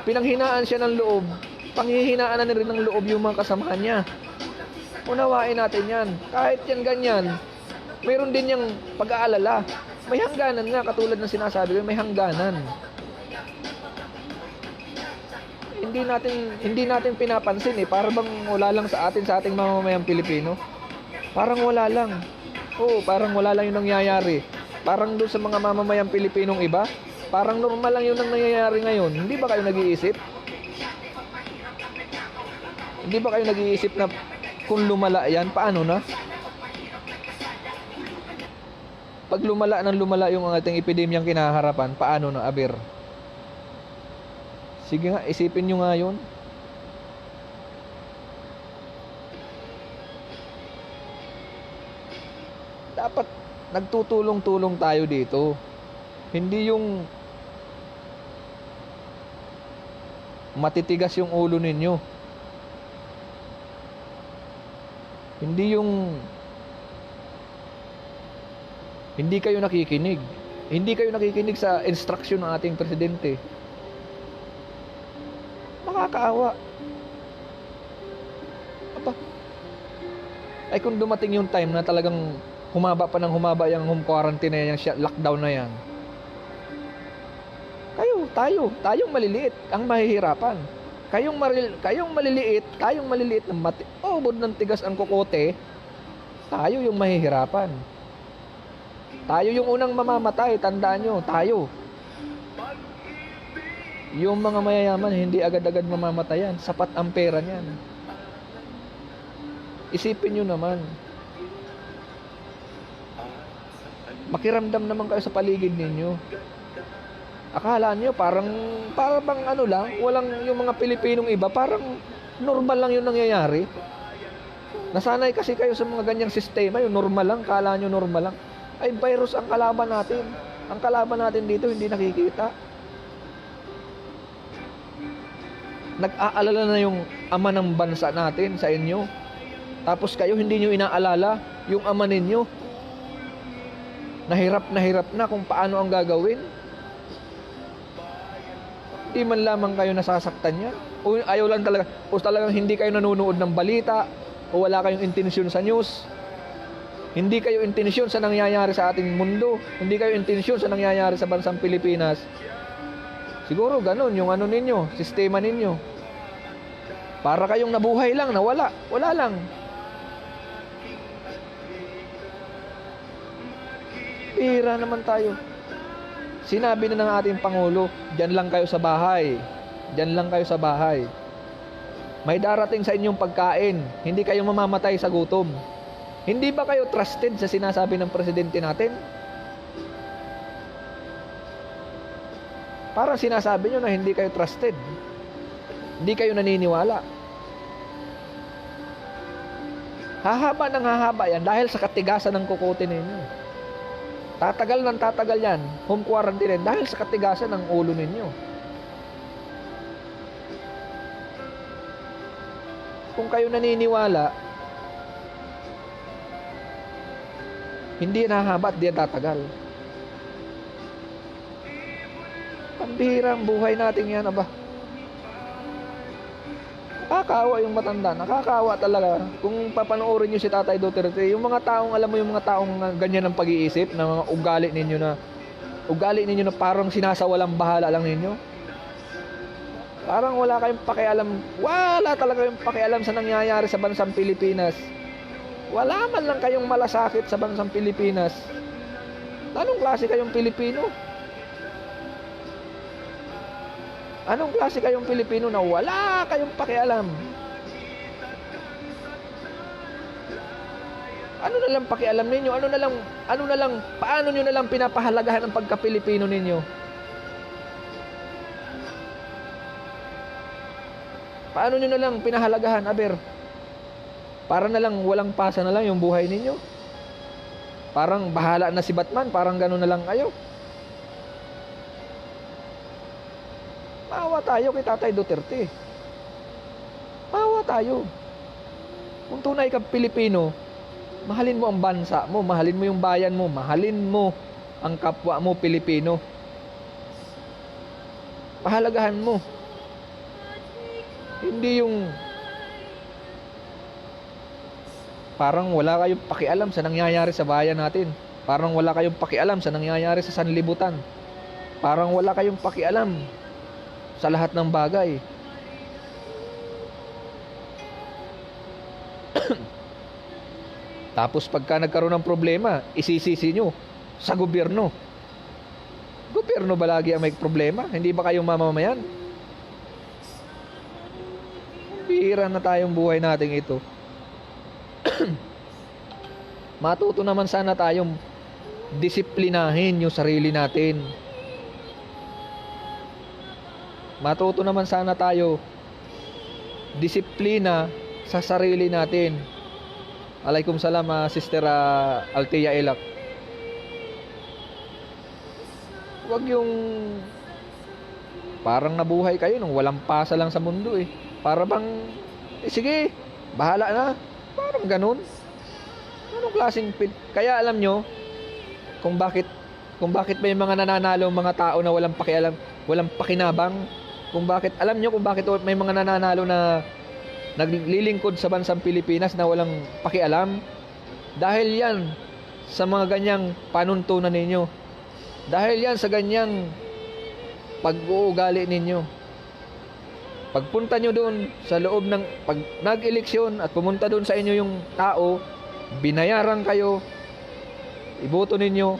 S3: pinanghinaan siya ng loob, panghihinaan na rin ng loob yung mga kasamahan niya. Unawain natin yan. Kahit yan ganyan, mayroon din yung pag-aalala. May hangganan nga, katulad ng sinasabi ko, may hangganan. Hindi natin pinapansin eh. Para bang wala lang sa ating mamamayang Pilipino. Parang wala lang. Oo, parang wala lang yung nangyayari. Parang doon sa mga mamamayang Pilipinong iba, parang normal lang yun ang nangyayari ngayon. Hindi ba kayo nag-iisip? Hindi ba kayo nag-iisip na kung lumala yan, paano na? Pag lumala yung ating epidemyang kinaharapan, paano na, Aber? Sige nga, isipin nyo nga yun. Dapat nagtutulong-tulong tayo dito. Hindi yung matitigas yung ulo ninyo. Hindi yung hindi kayo nakikinig. Hindi kayo nakikinig sa instruction ng ating presidente. Nakakaawa. Aba. Ay kung dumating yung time na talagang humaba pa ng humaba yung home quarantine na yan, lockdown na yan. Tayong maliliit ang mahihirapan. Kayong maliliit na ubod ng tigas ang kokote, tayo yung mahihirapan. Tayo yung unang mamamatay, tandaan nyo, tayo. Yung mga mayayaman, hindi agad-agad mamamatayan. Sapat ang pera niyan. Isipin nyo naman. Makiramdam naman kayo sa paligid ninyo. Akala nyo parang bang ano lang, walang yung mga Pilipinong iba, parang normal lang yung nangyayari. Nasanay kasi kayo sa mga ganyang sistema, yung normal lang, kala nyo normal lang. Ay, virus ang kalaban natin. Ang kalaban natin dito hindi nakikita. Nag-aalala na yung ama ng bansa natin sa inyo. Tapos kayo hindi nyo inaalala yung ama ninyo. Na hirap na kung paano ang gagawin. Hindi man lamang kayo nasasaktan niya. O ayaw lang talaga, o talagang hindi kayo nanonood ng balita, o wala kayong intensyon sa news. Hindi kayo intensyon sa nangyayari sa ating mundo. Hindi kayo intensyon sa nangyayari sa bansang Pilipinas. Siguro ganun yung ano ninyo, sistema ninyo. Para kayong nabuhay lang, nawala. Wala lang. Bihira naman tayo. Sinabi na ng ating Pangulo, dyan lang kayo sa bahay. Dyan lang kayo sa bahay. May darating sa inyong pagkain. Hindi kayo mamamatay sa gutom. Hindi ba kayo trusted sa sinasabi ng presidente natin? Parang sinasabi nyo na hindi kayo trusted. Hindi kayo naniniwala. Hahaba ng hahaba yan dahil sa katigasan ng kukote ninyo. Tatagal ng tatagal yan, home quarantine yan, dahil sa katigasan ng ulo ninyo. Kung kayo naniniwala, hindi yan hahaba at di yan tatagal. Pambihirang buhay natin yan, aba. Nakakawa yung matanda, nakakawa talaga. Kung papanoorin nyo si Tatay Duterte, yung mga taong, alam mo yung mga taong ganyan ang pag-iisip, na mga ugali ninyo na parang sinasawalang bahala lang ninyo. Parang wala kayong pakialam, wala talaga kayong pakialam sa nangyayari sa bansang Pilipinas. Wala man lang kayong malasakit sa bansang Pilipinas. Anong klase kayong Pilipino? Anong klase kayong Pilipino na wala kayong pakialam? Ano na lang pakialam ninyo? Paano nyo na lang pinapahalagahan ang pagka-Pilipino ninyo? Paano nyo na lang pinahalagahan, aber? Para na lang walang pasa na lang yung buhay ninyo? Parang bahala na si Batman, parang gano'n na lang kayo? Maawa tayo kay Tatay Duterte. Maawa tayo. Kung tunay kang Pilipino, mahalin mo ang bansa mo, mahalin mo yung bayan mo, mahalin mo ang kapwa mo Pilipino. Pahalagahan mo. Hindi yung parang wala kayong pakialam sa nangyayari sa bayan natin. Parang wala kayong pakialam sa nangyayari sa sanlibutan. Parang wala kayong pakialam sa lahat ng bagay. Tapos pagka nagkaroon ng problema, isisisi nyo sa gobyerno. Gobyerno ba lagi ang may problema? Hindi ba kayong mamamayan? Bihira na tayong buhay natin ito. Matuto naman sana tayong disiplinahin yung sarili natin. Matuto naman sana tayo disiplina sa sarili natin. Alaikum salam, Sister Althea Elak. Huwag yung parang nabuhay kayo nung walang pasa lang sa mundo eh. Para bang, sige, bahala na. Parang ganun. Anong klaseng kaya alam nyo kung bakit may mga nananalo mga tao na walang pakialam, walang pakinabang. Kung bakit may mga nananalo na naglilingkod sa bansang Pilipinas na walang pakialam. Dahil yan sa mga ganyang panuntunan ninyo. Dahil yan sa ganyang pag-uugali ninyo. Pagpunta nyo doon sa loob ng pag nag-eleksyon at pumunta doon sa inyo yung tao, binayaran kayo, iboto ninyo,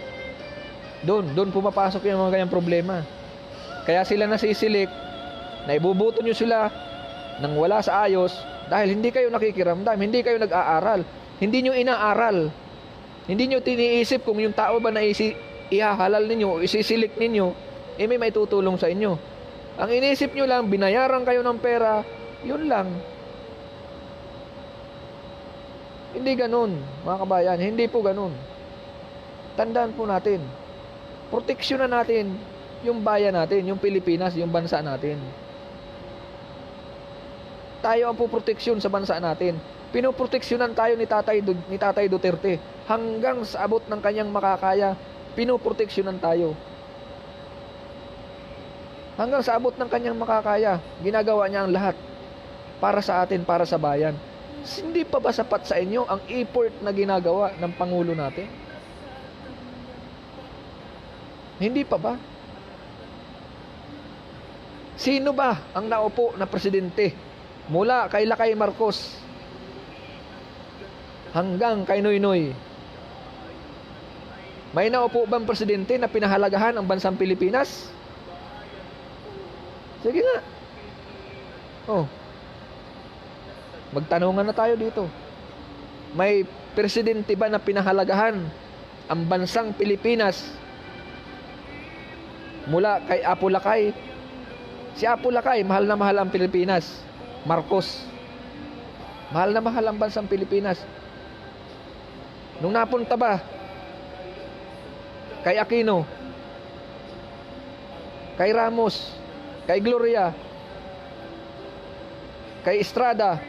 S3: doon pumapasok yung mga ganyang problema. Kaya sila nasisilik na ibubuto nyo sila nang wala sa ayos dahil hindi kayo nakikiramdam, hindi kayo nag-aaral, hindi nyo inaaral Hindi nyo tiniisip kung yung tao ba na ihahalal ninyo o isisilik ninyo, may maitutulong sa inyo. Ang iniisip nyo lang, binayaran kayo ng pera, yun lang. Hindi ganun, mga kabayan. Hindi po ganun. Tandaan po natin, proteksyonan natin yung bayan natin, yung Pilipinas, yung bansa natin. Tayo ang puproteksyon sa bansa natin. Pinoproteksyonan tayo ni Tatay Duterte. Hanggang sa abot ng kanyang makakaya, pinoproteksyonan tayo. Hanggang sa abot ng kanyang makakaya, ginagawa niya ang lahat para sa atin, para sa bayan. Hindi pa ba sapat sa inyo ang effort na ginagawa ng Pangulo natin? Hindi pa ba? Sino ba ang naupo na presidente mula kay Lakay Marcos hanggang kay Noynoy? May naupo bang presidente na pinahalagahan ang bansang Pilipinas? Sige nga. Oh. Magtanungan na tayo dito. May presidente ba na pinahalagahan ang bansang Pilipinas mula kay Apo Lakay? Si Apo Lakay, mahal na mahal ang Pilipinas. Marcos, mahal na mahal ang bansang Pilipinas. Nung napunta ba kay Aquino, kay Ramos, kay Gloria, kay Estrada,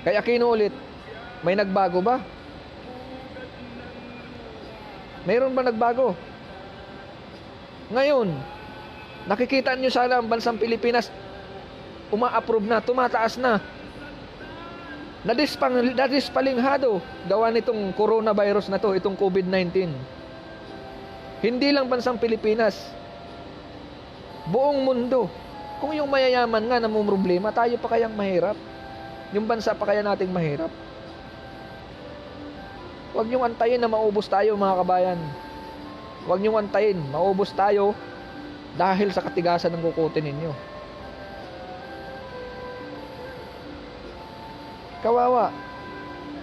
S3: kay Aquino ulit, may nagbago ba? Mayroon ba nagbago? Ngayon, nakikita nyo sana ang bansang Pilipinas uma-approve na, tumataas na. Nadispalinghado gawa nitong coronavirus na to, itong COVID-19. Hindi lang bansang Pilipinas, buong mundo. Kung yung mayayaman nga namumroblema, tayo pa kayang mahirap? Yung bansa pa kaya nating mahirap? Huwag niyong antayin na maubos tayo, mga kabayan. Huwag niyong antayin, maubos tayo dahil sa katigasan ng kukutin ninyo. Kawawa.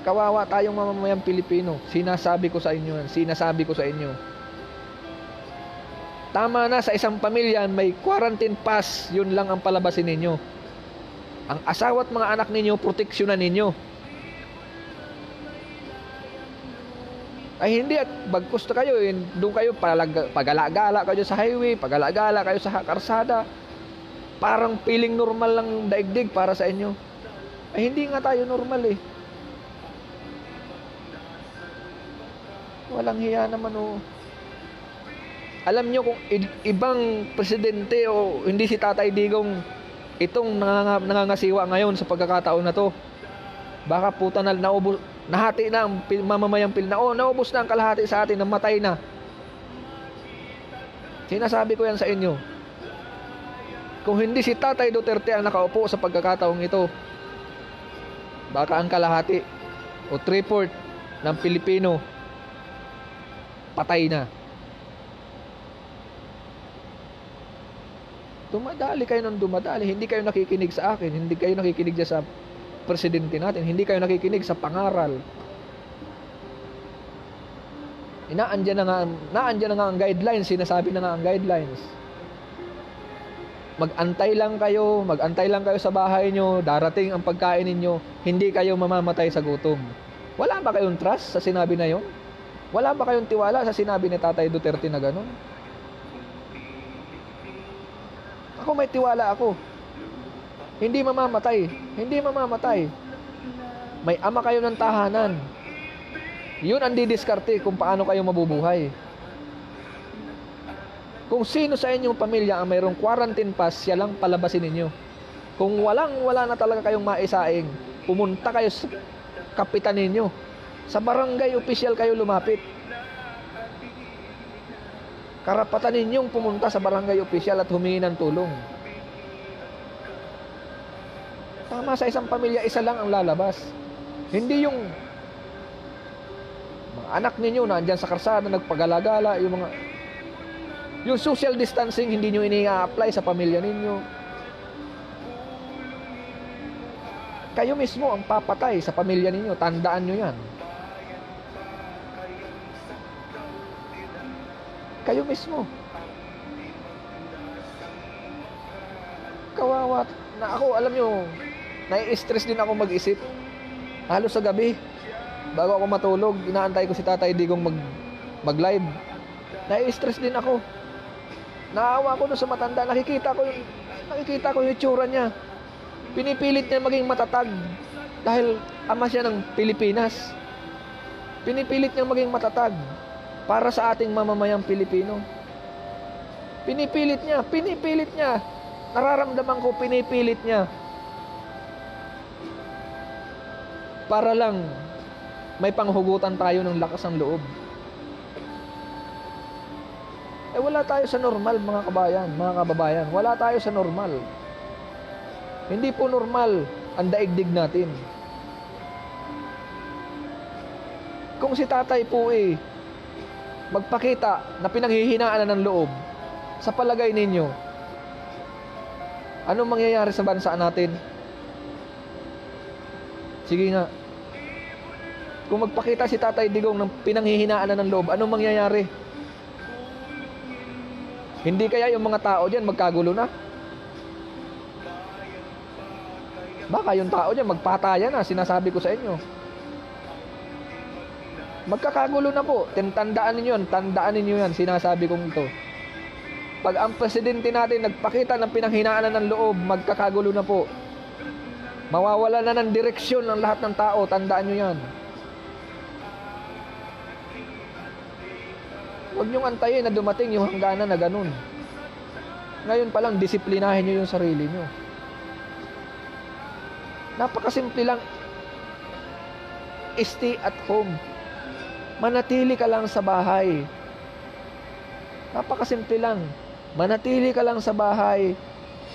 S3: Kawawa tayong mamamayang Pilipino. Sinasabi ko sa inyo yan. Sinasabi ko sa inyo. Tama na, sa isang pamilya may quarantine pass, yun lang ang palabasin ninyo. Ang asawa at mga anak ninyo, proteksyonan ninyo. Ay hindi, at bagkus na kayo, doon kayo pagala-gala kayo sa highway, pagala-gala kayo sa karsada. Parang feeling normal lang daigdig para sa inyo. Ay hindi nga tayo normal eh. Walang hiya naman oh. Alam nyo kung ibang presidente o hindi si Tatay Digong itong nangangasiwa ngayon sa pagkakataon na to, baka puta na naubos, nahati na ang mamamayang naubos na ang kalahati sa atin, namatay na. Sinasabi ko yan sa inyo. Kung hindi si Tatay Duterte ang nakaupo sa pagkakataong ito, baka ang kalahati o 3/4 ng Pilipino patay na. Dumadali kayo ng dumadali. Hindi kayo nakikinig sa akin. Hindi kayo nakikinig sa presidente natin. Hindi kayo nakikinig sa pangaral. Naandyan na nga ang guidelines. Sinasabi na nga ang guidelines. Magantay lang kayo sa bahay nyo. Darating ang pagkain ninyo. Hindi kayo mamamatay sa gutom. Wala ba kayong trust sa sinabi na yon? Wala ba kayong tiwala sa sinabi ni Tatay Duterte na gano'n? Ako may tiwala ako. Hindi mamamatay. Hindi mamamatay. May ama kayo ng tahanan. Yun ang didiskarte kung paano kayo mabubuhay. Kung sino sa inyong pamilya ang mayroong quarantine pass, siya lang palabasin ninyo. Kung wala na talaga kayong maisaing, pumunta kayo sa kapitan ninyo. Sa barangay official kayo lumapit. Karapatan ninyong pumunta sa barangay official at humingi ng tulong. Tama, sa isang pamilya, isa lang ang lalabas. Hindi yung mga anak ninyo na andyan sa karsada, nagpagalagala, yung social distancing, hindi nyo ini-apply sa pamilya ninyo. Kayo mismo ang papatay sa pamilya ninyo. Tandaan nyo yan. Kayo mismo. Kawawa. Na ako, alam nyo, nai-stress din ako mag-isip. Halos sa gabi, bago ako matulog, inaantay ko si Tatay Digong mag-live. Nai-stress din ako. Naawa ko doon sa matanda. Nakikita ko yung itsura niya. Pinipilit niya maging matatag dahil ama siya ng Pilipinas. Pinipilit niya maging matatag para sa ating mamamayang Pilipino. Pinipilit niya. Nararamdaman ko pinipilit niya. Para lang may panghugutan tayo ng lakas ng loob. Wala tayo sa normal, mga kababayan. Wala tayo sa normal. Hindi po normal ang daigdig natin. Kung si tatay po magpakita na pinanghihinaan na ng loob, sa palagay ninyo, anong mangyayari sa bansa natin? Sige nga. Kung magpakita si Tatay Digong ng pinanghihinaan na ng loob, anong mangyayari? Hindi kaya yung mga tao dyan magkagulo na? Baka yung tao dyan magpatayan na, sinasabi ko sa inyo. Magkakagulo na po. Tandaan ninyo yan, sinasabi kong ito. Pag ang presidente natin nagpakita ng pinanghinaan na ng loob, magkakagulo na po. Mawawala na ng direksyon ng lahat ng tao, tandaan nyo yan. Huwag nyong antayin na dumating yung hangganan na ganun. Ngayon pa lang, disiplinahin nyo yung sarili nyo. Napakasimple lang. Stay at home. Manatili ka lang sa bahay. Napakasimple lang. Manatili ka lang sa bahay.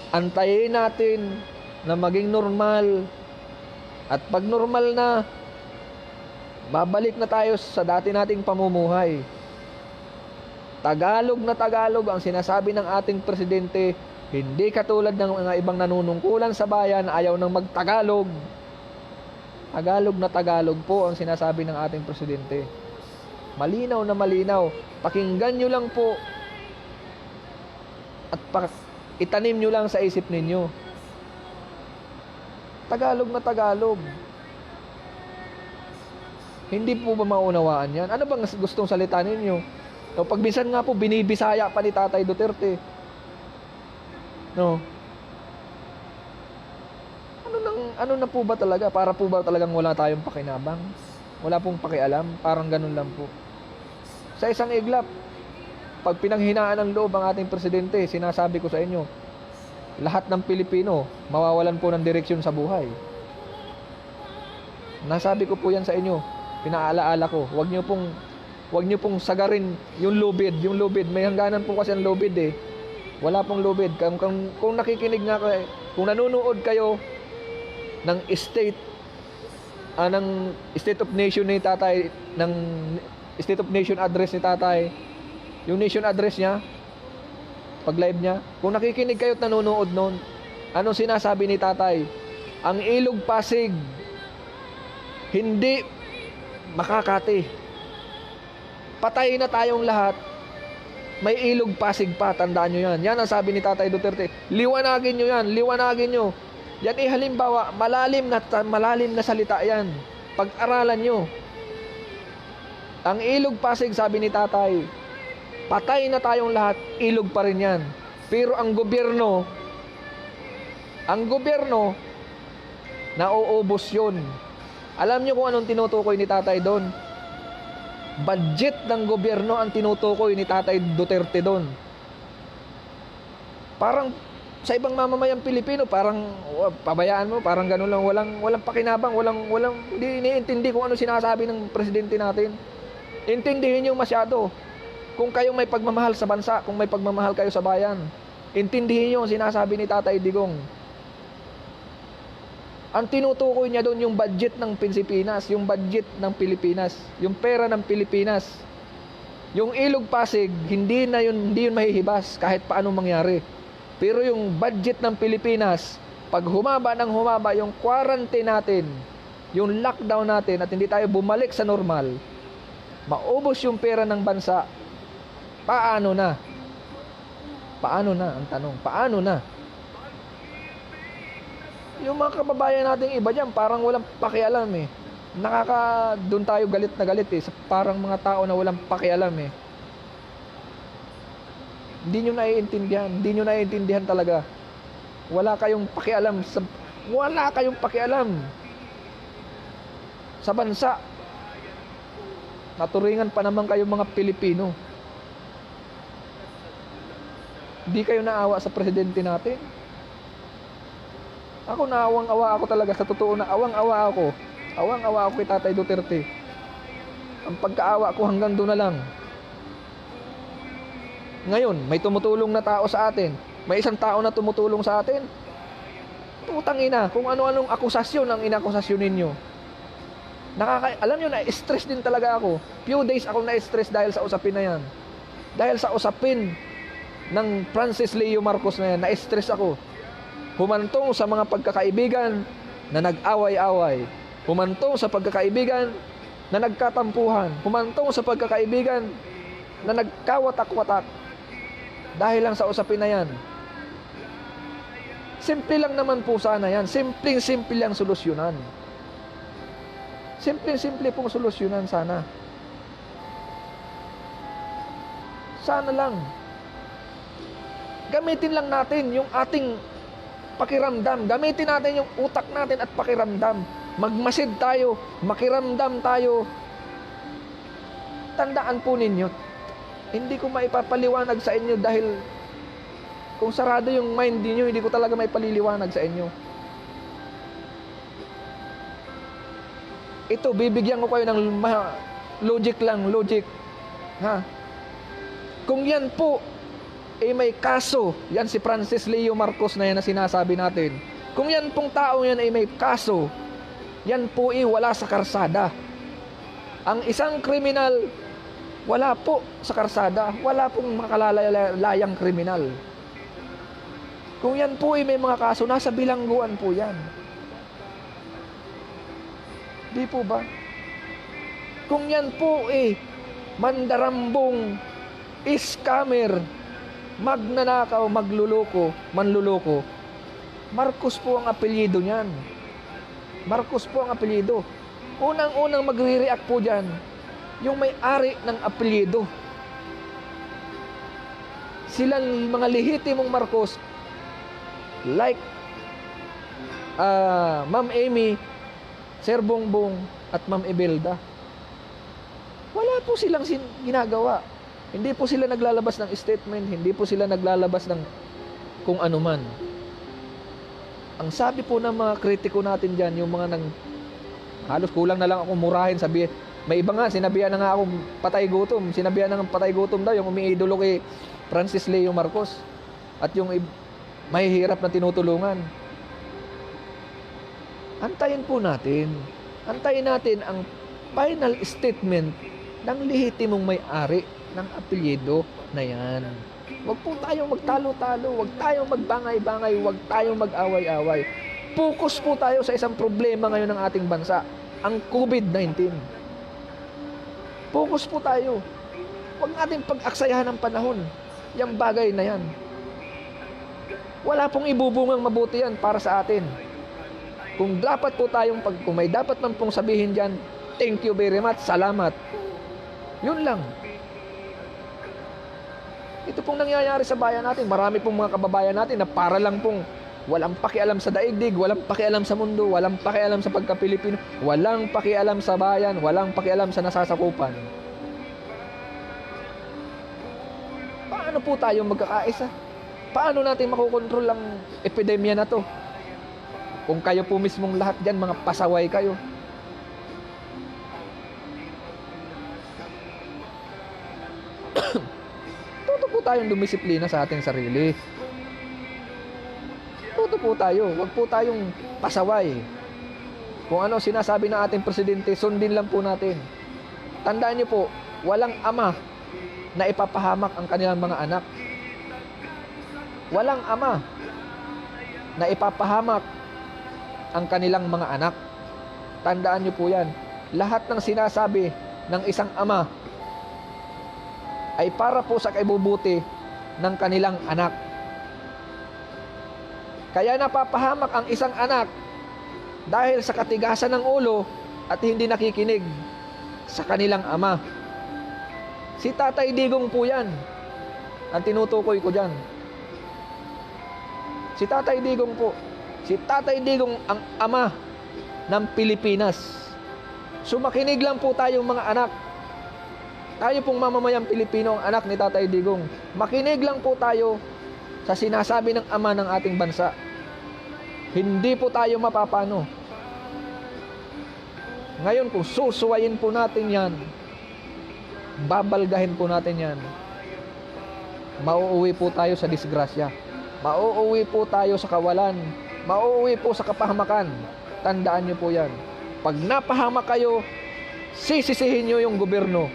S3: Antayin natin na maging normal. At pag normal na, babalik na tayo sa dati nating pamumuhay. Tagalog na Tagalog ang sinasabi ng ating presidente, hindi katulad ng mga ibang nanunungkulan sa bayan, ayaw nang magtagalog. Tagalog na Tagalog po ang sinasabi ng ating presidente. Malinaw na malinaw. Pakinggan nyo lang po at itanim nyo lang sa isip ninyo. Tagalog na Tagalog. Hindi po ba maunawaan yan? Ano bang gustong salita ninyo? O pagbisan nga po, binibisaya pa ni Tatay Duterte. No? Ano na po ba talaga? Para po ba talagang wala tayong pakinabang? Wala pong pakialam? Parang ganun lang po. Sa isang iglap, pag pinanghinaan ng loob ang ating presidente, sinasabi ko sa inyo, lahat ng Pilipino, mawawalan po ng direksyon sa buhay. Nasabi ko po yan sa inyo, pinaalaala ko, Huwag nyo pong sagarin yung lubid. Yung lubid, may hangganan po kasi ang lubid Wala pong lubid. Kung nakikinig nga kayo, kung nanonood kayo ng State of Nation ni Tatay, ng State of Nation address ni Tatay, yung nation address niya, pag live niya, kung nakikinig kayo at nanonood noon, anong sinasabi ni Tatay? Ang Ilog Pasig hindi makakati. Patay na tayong lahat. May Ilog Pasig pa, tandaan nyo yan. Yan ang sabi ni Tatay Duterte. Liwanagin nyo yan, liwanagin nyo. Yan halimbawa, malalim na salita yan. Pag-aralan nyo. Ang Ilog Pasig, sabi ni Tatay, patay na tayong lahat, ilog pa rin yan. Pero ang gobyerno, nauubos yun. Alam nyo kung anong tinutukoy ni Tatay doon? Budget ng gobyerno ang tinutukoy ni Tatay Duterte doon. Parang sa ibang mamamayang Pilipino, parang pabayaan mo, parang gano'n lang, walang pakinabang, hindi iniintindi kung ano sinasabi ng presidente natin. Intindihin niyo masyado. Kung kayong may pagmamahal sa bansa, kung may pagmamahal kayo sa bayan, intindihin niyo ang sinasabi ni Tatay Digong. Ang tinutukoy niya doon yung budget ng Pilipinas, yung budget ng Pilipinas, yung pera ng Pilipinas. Yung Ilog Pasig, hindi yun mahihibas kahit paano mangyari. Pero yung budget ng Pilipinas, pag humaba yung quarantine natin, yung lockdown natin at hindi tayo bumalik sa normal, maubos yung pera ng bansa, Paano na? Paano na? Ang tanong, paano na? Yung mga kababayan nating iba dyan, parang walang pakialam eh. Doon tayo galit na galit eh. Parang mga tao na walang pakialam eh. Hindi nyo naiintindihan talaga. Wala kayong pakialam sa bansa. Naturingan pa naman kayong mga Pilipino. Hindi kayo naawa sa presidente natin. Ako naawang-awa ako talaga, sa totoo na awang-awa ako. Awang-awa ako kay Tatay Duterte. Ang pagkaawa ko hanggang doon na lang. Ngayon, may tumutulong na tao sa atin. May isang tao na tumutulong sa atin. Putang ina, kung ano-anong akusasyon ang inakusasyon ninyo. Alam nyo, na-stress din talaga ako. Few days ako na-stress dahil sa usapin na yan. Dahil sa usapin ng Francis Leo Marcos na yan, na-stress ako. Humantong sa mga pagkakaibigan na nag-away-away. Humantong sa pagkakaibigan na nagkatampuhan. Humantong sa pagkakaibigan na nagkawatak-watak. Dahil lang sa usapin na yan. Simple lang naman po sana yan. Simpleng-simple lang solusyonan. Simpleng-simple pong solusyonan sana. Sana lang. Gamitin lang natin yung ating pakiramdam. Gamitin natin yung utak natin at pakiramdam. Magmasid tayo. Makiramdam tayo. Tandaan po ninyo, hindi ko maipapaliwanag sa inyo dahil kung sarado yung mind niyo, hindi ko talaga maipaliliwanag sa inyo. Ito, bibigyan ko kayo ng logic lang, logic. Ha? Kung yan po may kaso, yan si Francis Leo Marcos na yan na sinasabi natin. Kung yan pong tao yan ay may kaso, yan po wala sa karsada. Ang isang kriminal, wala po sa karsada. Wala pong makalalayang kriminal. Kung yan po may mga kaso, nasa bilangguan po yan. Di po ba? Kung yan po mandarambong, scammer, magnanakaw, manluloko, Marcos po ang apelyido niyan. Marcos po ang apelyido. Unang-unang magre-react po dyan, yung may-ari ng apelyido. Silang mga lehitimong Marcos, like Ma'am Amy, Sir Bongbong, at Ma'am Imelda. Wala po silang ginagawa. Hindi po sila naglalabas ng statement, hindi po sila naglalabas ng kung ano man. Ang sabi po ng mga kritiko natin dyan, yung mga halos kulang na lang akong murahin, sabi, may iba nga, sinabihan na nga akong patay gutom. Sinabihan na nga patay gutom daw, yung umiidolo kay Francis Leo Marcos. At yung mahihirap na tinutulungan. Antayin po natin. Antayin natin ang final statement ng lehitimong may-ari ng apelyido na yan. Huwag po tayong magtalo-talo, huwag tayong magbangay-bangay, huwag tayong mag-away-away. Focus po tayo sa isang problema ngayon ng ating bansa, ang COVID-19. Focus po tayo. Huwag nating pag-aksayahan ng panahon, yung bagay na yan. Wala pong ibubungang mabuti yan para sa atin. Kung may dapat man pong sabihin dyan, thank you very much, salamat. Yun lang. Ito pong nangyayari sa bayan natin. Marami pong mga kababayan natin na para lang pong walang pakialam sa daigdig, walang pakialam sa mundo, walang pakialam sa pagka-Pilipino, walang pakialam sa bayan, walang pakialam sa nasasakupan. Paano po tayo magkakaisa? Paano natin makokontrol ang epidemya na to? Kung kayo po mismong lahat dyan, mga pasaway kayo. Tuto po tayong dumisiplina sa ating sarili. Tuto po tayo. Huwag po tayong pasaway. Kung ano sinasabi ng ating presidente, sundin lang po natin. Tandaan niyo po, walang ama na ipapahamak ang kanilang mga anak. Walang ama na ipapahamak ang kanilang mga anak. Tandaan niyo po yan. Lahat ng sinasabi ng isang ama, ay para po sa kaibubuti ng kanilang anak. Kaya napapahamak ang isang anak dahil sa katigasan ng ulo at hindi nakikinig sa kanilang ama. Si Tatay Digong po yan ang tinutukoy ko dyan. Si Tatay Digong po. Si Tatay Digong ang ama ng Pilipinas. Sumakinig lang po tayong mga anak. Tayo pong mamamayang Pilipino ang anak ni Tatay Digong. Makinig lang po tayo sa sinasabi ng ama ng ating bansa. Hindi po tayo mapapano. Ngayon kung susuwayin po natin yan, babalgahin po natin yan, mauuwi po tayo sa disgrasya. Mauuwi po tayo sa kawalan. Mauuwi po sa kapahamakan. Tandaan nyo po yan. Pag napahamak kayo, sisisihin nyo yung gobyerno.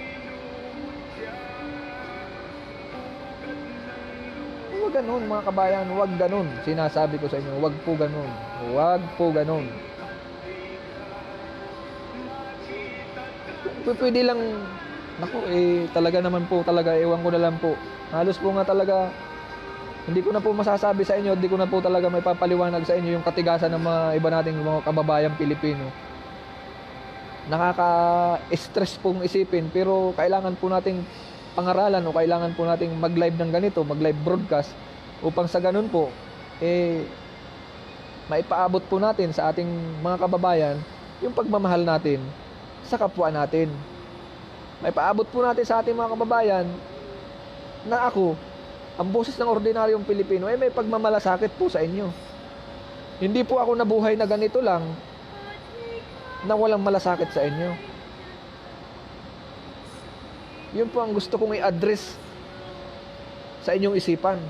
S3: Huwag ganun mga kabayan, huwag ganun. Sinasabi ko sa inyo, huwag po ganun. Huwag po ganun. Pwede lang, naku, talaga naman po, talaga, ewan ko na lang po. Halos po nga talaga, hindi ko na po masasabi sa inyo, hindi ko na po talaga may papaliwanag sa inyo yung katigasan ng mga iba nating mga kababayang Pilipino. Nakaka-stress pong isipin, pero kailangan po nating pangaralan o kailangan po nating mag-live ng ganito, mag-live broadcast upang sa ganun po, maipaabot po natin sa ating mga kababayan yung pagmamahal natin sa kapwa natin. Maipaabot po natin sa ating mga kababayan na ako, ang boses ng ordinaryong Pilipino, may pagmamalasakit po sa inyo. Hindi po ako nabuhay na ganito lang na walang malasakit sa inyo. Yun po ang gusto kong i-address sa inyong isipan.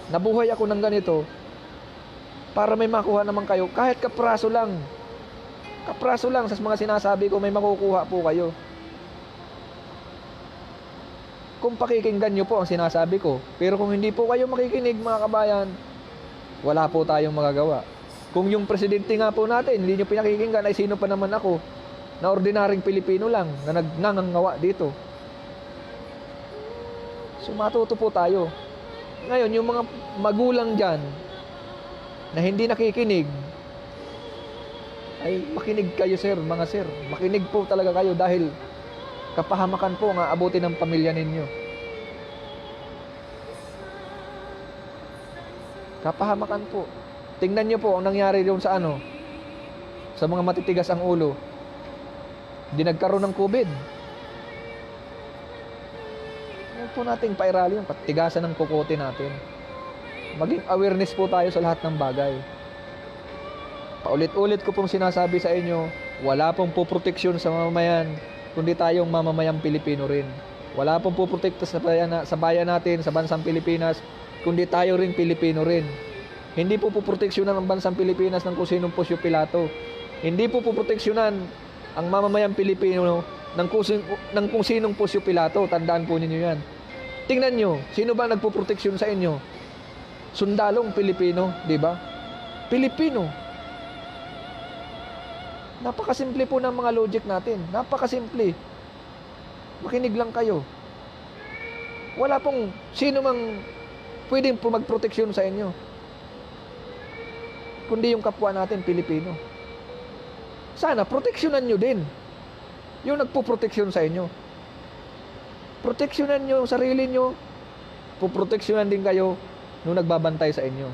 S3: Nabuhay ako ng ganito para may makuha naman kayo, kahit kapraso lang. Kapraso lang sa mga sinasabi ko, may makukuha po kayo. Kung pakikinggan nyo po ang sinasabi ko. Pero kung hindi po kayo makikinig mga kabayan, wala po tayong magagawa. Kung yung presidente nga po natin, hindi nyo pinakikinggan, ay sino pa naman ako na ordinaryong Pilipino lang na nagngangawa dito. So matuto po tayo. Ngayon, yung mga magulang dyan na hindi nakikinig, ay makinig kayo sir, mga sir. Makinig po talaga kayo dahil kapahamakan po ang aabutin ng pamilya ninyo. Kapahamakan po. Tingnan nyo po ang nangyari doon sa sa mga matitigas ang ulo. Hindi nagkaroon ng COVID. Huwag po nating pairali yung patigasan ng kukote natin. Maging awareness po tayo sa lahat ng bagay. Paulit-ulit ko pong sinasabi sa inyo, wala pong poproteksyon sa mamamayan, kundi tayong mamamayang Pilipino rin. Wala pong poprotekta sa bayan natin, sa bansang Pilipinas, kundi tayo rin Pilipino rin. Hindi po poproteksyonan ang bansang Pilipinas ng kung sinong Poncio Pilato. Hindi po poproteksyonan ang mamamayang Pilipino ng kung sinong Poncio Pilato. Tandaan po ninyo yan. Tingnan nyo, sino ba nagpoproteksyon sa inyo? Sundalong Pilipino, di ba? Pilipino. Napakasimple po ng mga logic natin. Napakasimple. Makinig lang kayo. Wala pong sino mang pwedeng po magproteksyon sa inyo, kundi yung kapwa natin, Pilipino. Sana, proteksyonan nyo din yung nagpo-proteksyon sa inyo. Proteksyonan nyo yung sarili nyo, puproteksyonan din kayo nung nagbabantay sa inyo.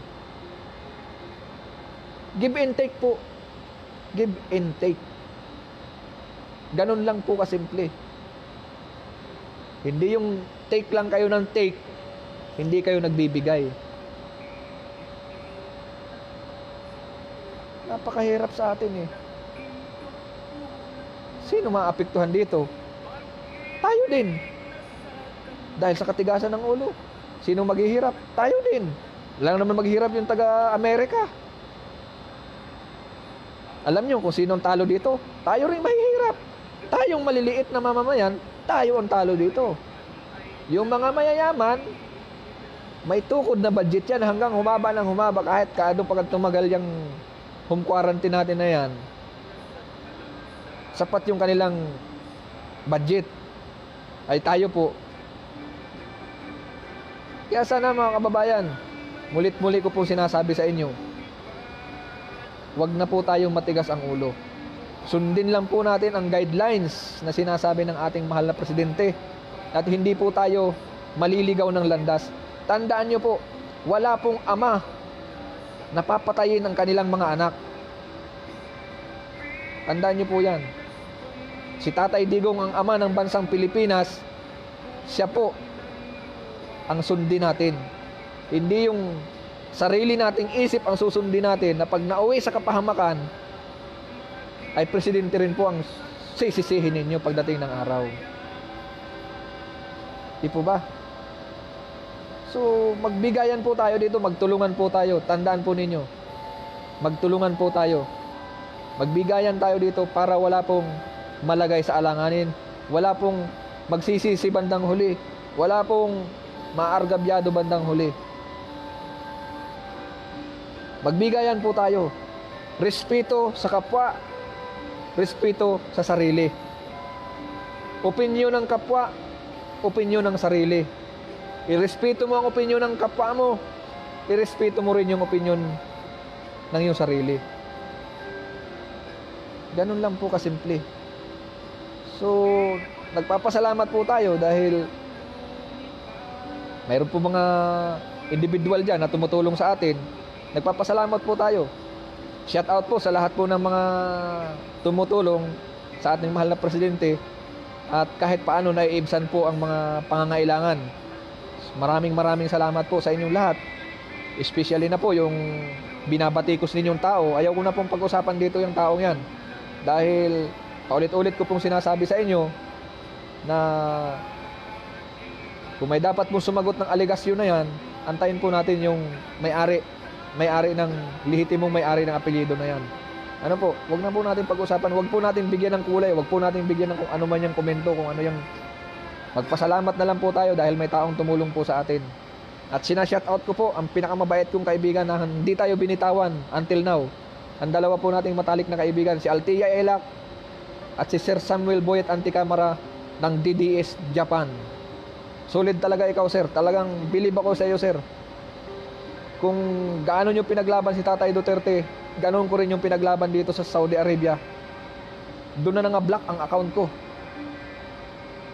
S3: Give and take po. Give and take. Ganun lang po kasimple. Hindi yung take lang kayo ng take, hindi kayo nagbibigay. Napakahirap sa atin eh. Sino maapektuhan dito? Tayo din. Dahil sa katigasan ng ulo. Sino maghihirap? Tayo din. Lang naman maghihirap yung taga-Amerika. Alam nyo kung sino ang talo dito? Tayo rin mahihirap. Tayong maliliit na mamamayan, tayo ang talo dito. Yung mga mayayaman, may tukod na budget yan hanggang humaba ng humaba kahit kaano pag tumagal yung home quarantine natin na yan. Sapat yung kanilang budget ay tayo po. Kaya sana mga kababayan, mulit-muli ko po sinasabi sa inyo, wag na po tayong matigas ang ulo. Sundin lang po natin ang guidelines na sinasabi ng ating mahal na presidente at hindi po tayo maliligaw ng landas. Tandaan nyo po, wala pong ama na papatayin ang kanilang mga anak. Tandaan nyo po yan. Si Tatay Digong ang ama ng bansang Pilipinas, siya po ang sundin natin. Hindi yung sarili nating isip ang susundin natin na pag nauwi sa kapahamakan, ay presidente rin po ang sisisihin ninyo pagdating ng araw. Di po ba? So, magbigayan po tayo dito, magtulungan po tayo. Tandaan po ninyo, magtulungan po tayo. Magbigayan tayo dito para wala pong malagay sa alanganin. Wala pong magsisisi bandang huli. Wala pong maargabyado bandang huli. Magbigayan po tayo. Respeto sa kapwa. Respeto sa sarili. Opinyon ng kapwa, opinyon ng sarili. Irespeto mo ang opinyon ng kapwa mo. Irespeto mo rin yung opinyon ng iyong sarili. Ganun lang po kasimple. So, nagpapasalamat po tayo dahil mayroon po mga individual dyan na tumutulong sa atin. Nagpapasalamat po tayo. Shout out po sa lahat po ng mga tumutulong sa ating mahal na presidente at kahit paano naiibsan po ang mga pangangailangan. Maraming salamat po sa inyong lahat. Especially na po yung binabatikos ninyong tao. Ayaw ko na pong pag-usapan dito yung taong yan. Dahil paulit-ulit ko pong sinasabi sa inyo na kung may dapat mong sumagot ng aligasyon na yan, antayin po natin yung may-ari ng lehitimong may-ari ng apelyido na yan. Ano po, wag na po natin pag-usapan, wag po natin bigyan ng kulay, wag po natin bigyan ng kung ano man yung komento, kung ano yung magpasalamat na lang po tayo dahil may taong tumulong po sa atin. At sinashoutout ko po ang pinakamabait kong kaibigan na hindi tayo binitawan until now. Ang dalawa po nating matalik na kaibigan, si Althea Elak at si Sir Samuel Boyet Anticamara ng DDS Japan. Solid talaga ikaw, sir. Talagang believe ako sa iyo, sir. Kung gaano nyo pinaglaban si Tatay Duterte, ganoon ko rin yung pinaglaban dito sa Saudi Arabia. Doon na nga-block ang account ko.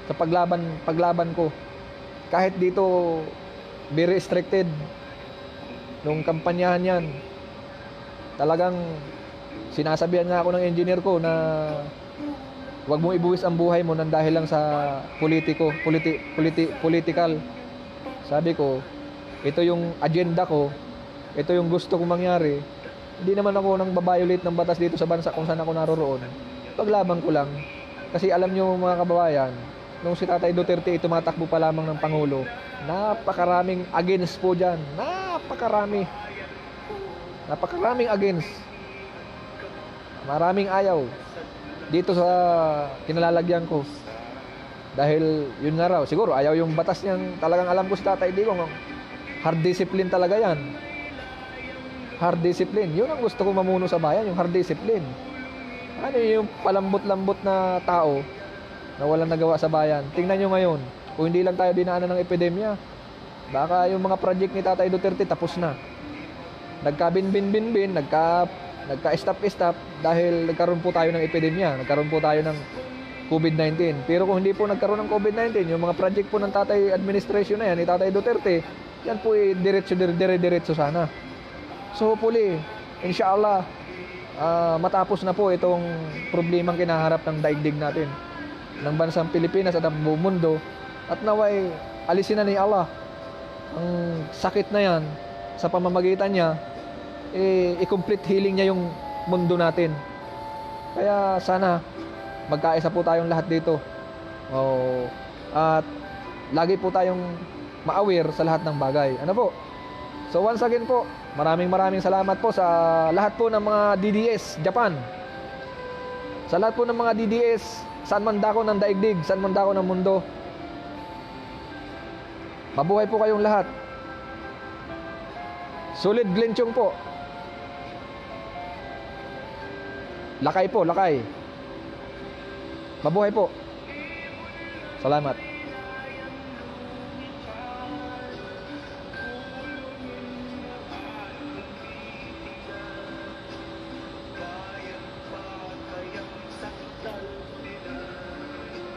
S3: Sa paglaban ko. Kahit dito, very restricted. Nung kampanyahan yan, talagang sinasabihan nga ako ng engineer ko na wag mong ibuwis ang buhay mo nang dahil lang sa political. Sabi ko, ito yung agenda ko, ito yung gusto kong mangyari. Hindi naman ako nang babiolate ng batas dito sa bansa kung saan ako naroroon. Paglaban ko lang. Kasi alam nyo mga kababayan, nung si Tatay Duterte tumatakbo pa lamang ng Pangulo, napakaraming against po dyan. Napakaraming against. Maraming ayaw dito sa kinalalagyan ko. Dahil yun nga raw, siguro ayaw yung batas niyang, talagang alam ko si Tatay Digong, hard discipline talaga yan. Hard discipline. Yun ang gusto ko mamuno sa bayan, yung hard discipline. Ano yung palambot-lambot na tao na walang nagawa sa bayan. Tingnan nyo ngayon, kung hindi lang tayo dinaanan ng epidemya, baka yung mga project ni Tatay Duterte tapos na. Nagka-bin-bin-bin-bin, nagka-stop-stop dahil nagkaroon po tayo ng epidemya, nagkaroon po tayo ng COVID-19. Pero kung hindi po nagkaroon ng COVID-19, yung mga project po ng Tatay administration na yan, ni Tatay Duterte, yan po diretso sana. So hopefully, inshallah, matapos na po itong problemang kinaharap ng daigdig natin, ng bansang Pilipinas at ang buong mundo, at naway alisin na ni Allah ang sakit na yan sa pamamagitan niya, i-complete healing niya yung mundo natin. Kaya sana magkaisa po tayong lahat dito. At lagi po tayong ma-aware sa lahat ng bagay. Ano po? So once again po, maraming salamat po sa lahat po ng mga DDS Japan. Sa lahat po ng mga DDS, saan man dako ng daigdig, saan man dako ng mundo. Mabuhay po kayong lahat. Solid Glenchong po. Lakay po, lakay. Mabuhay po. Salamat.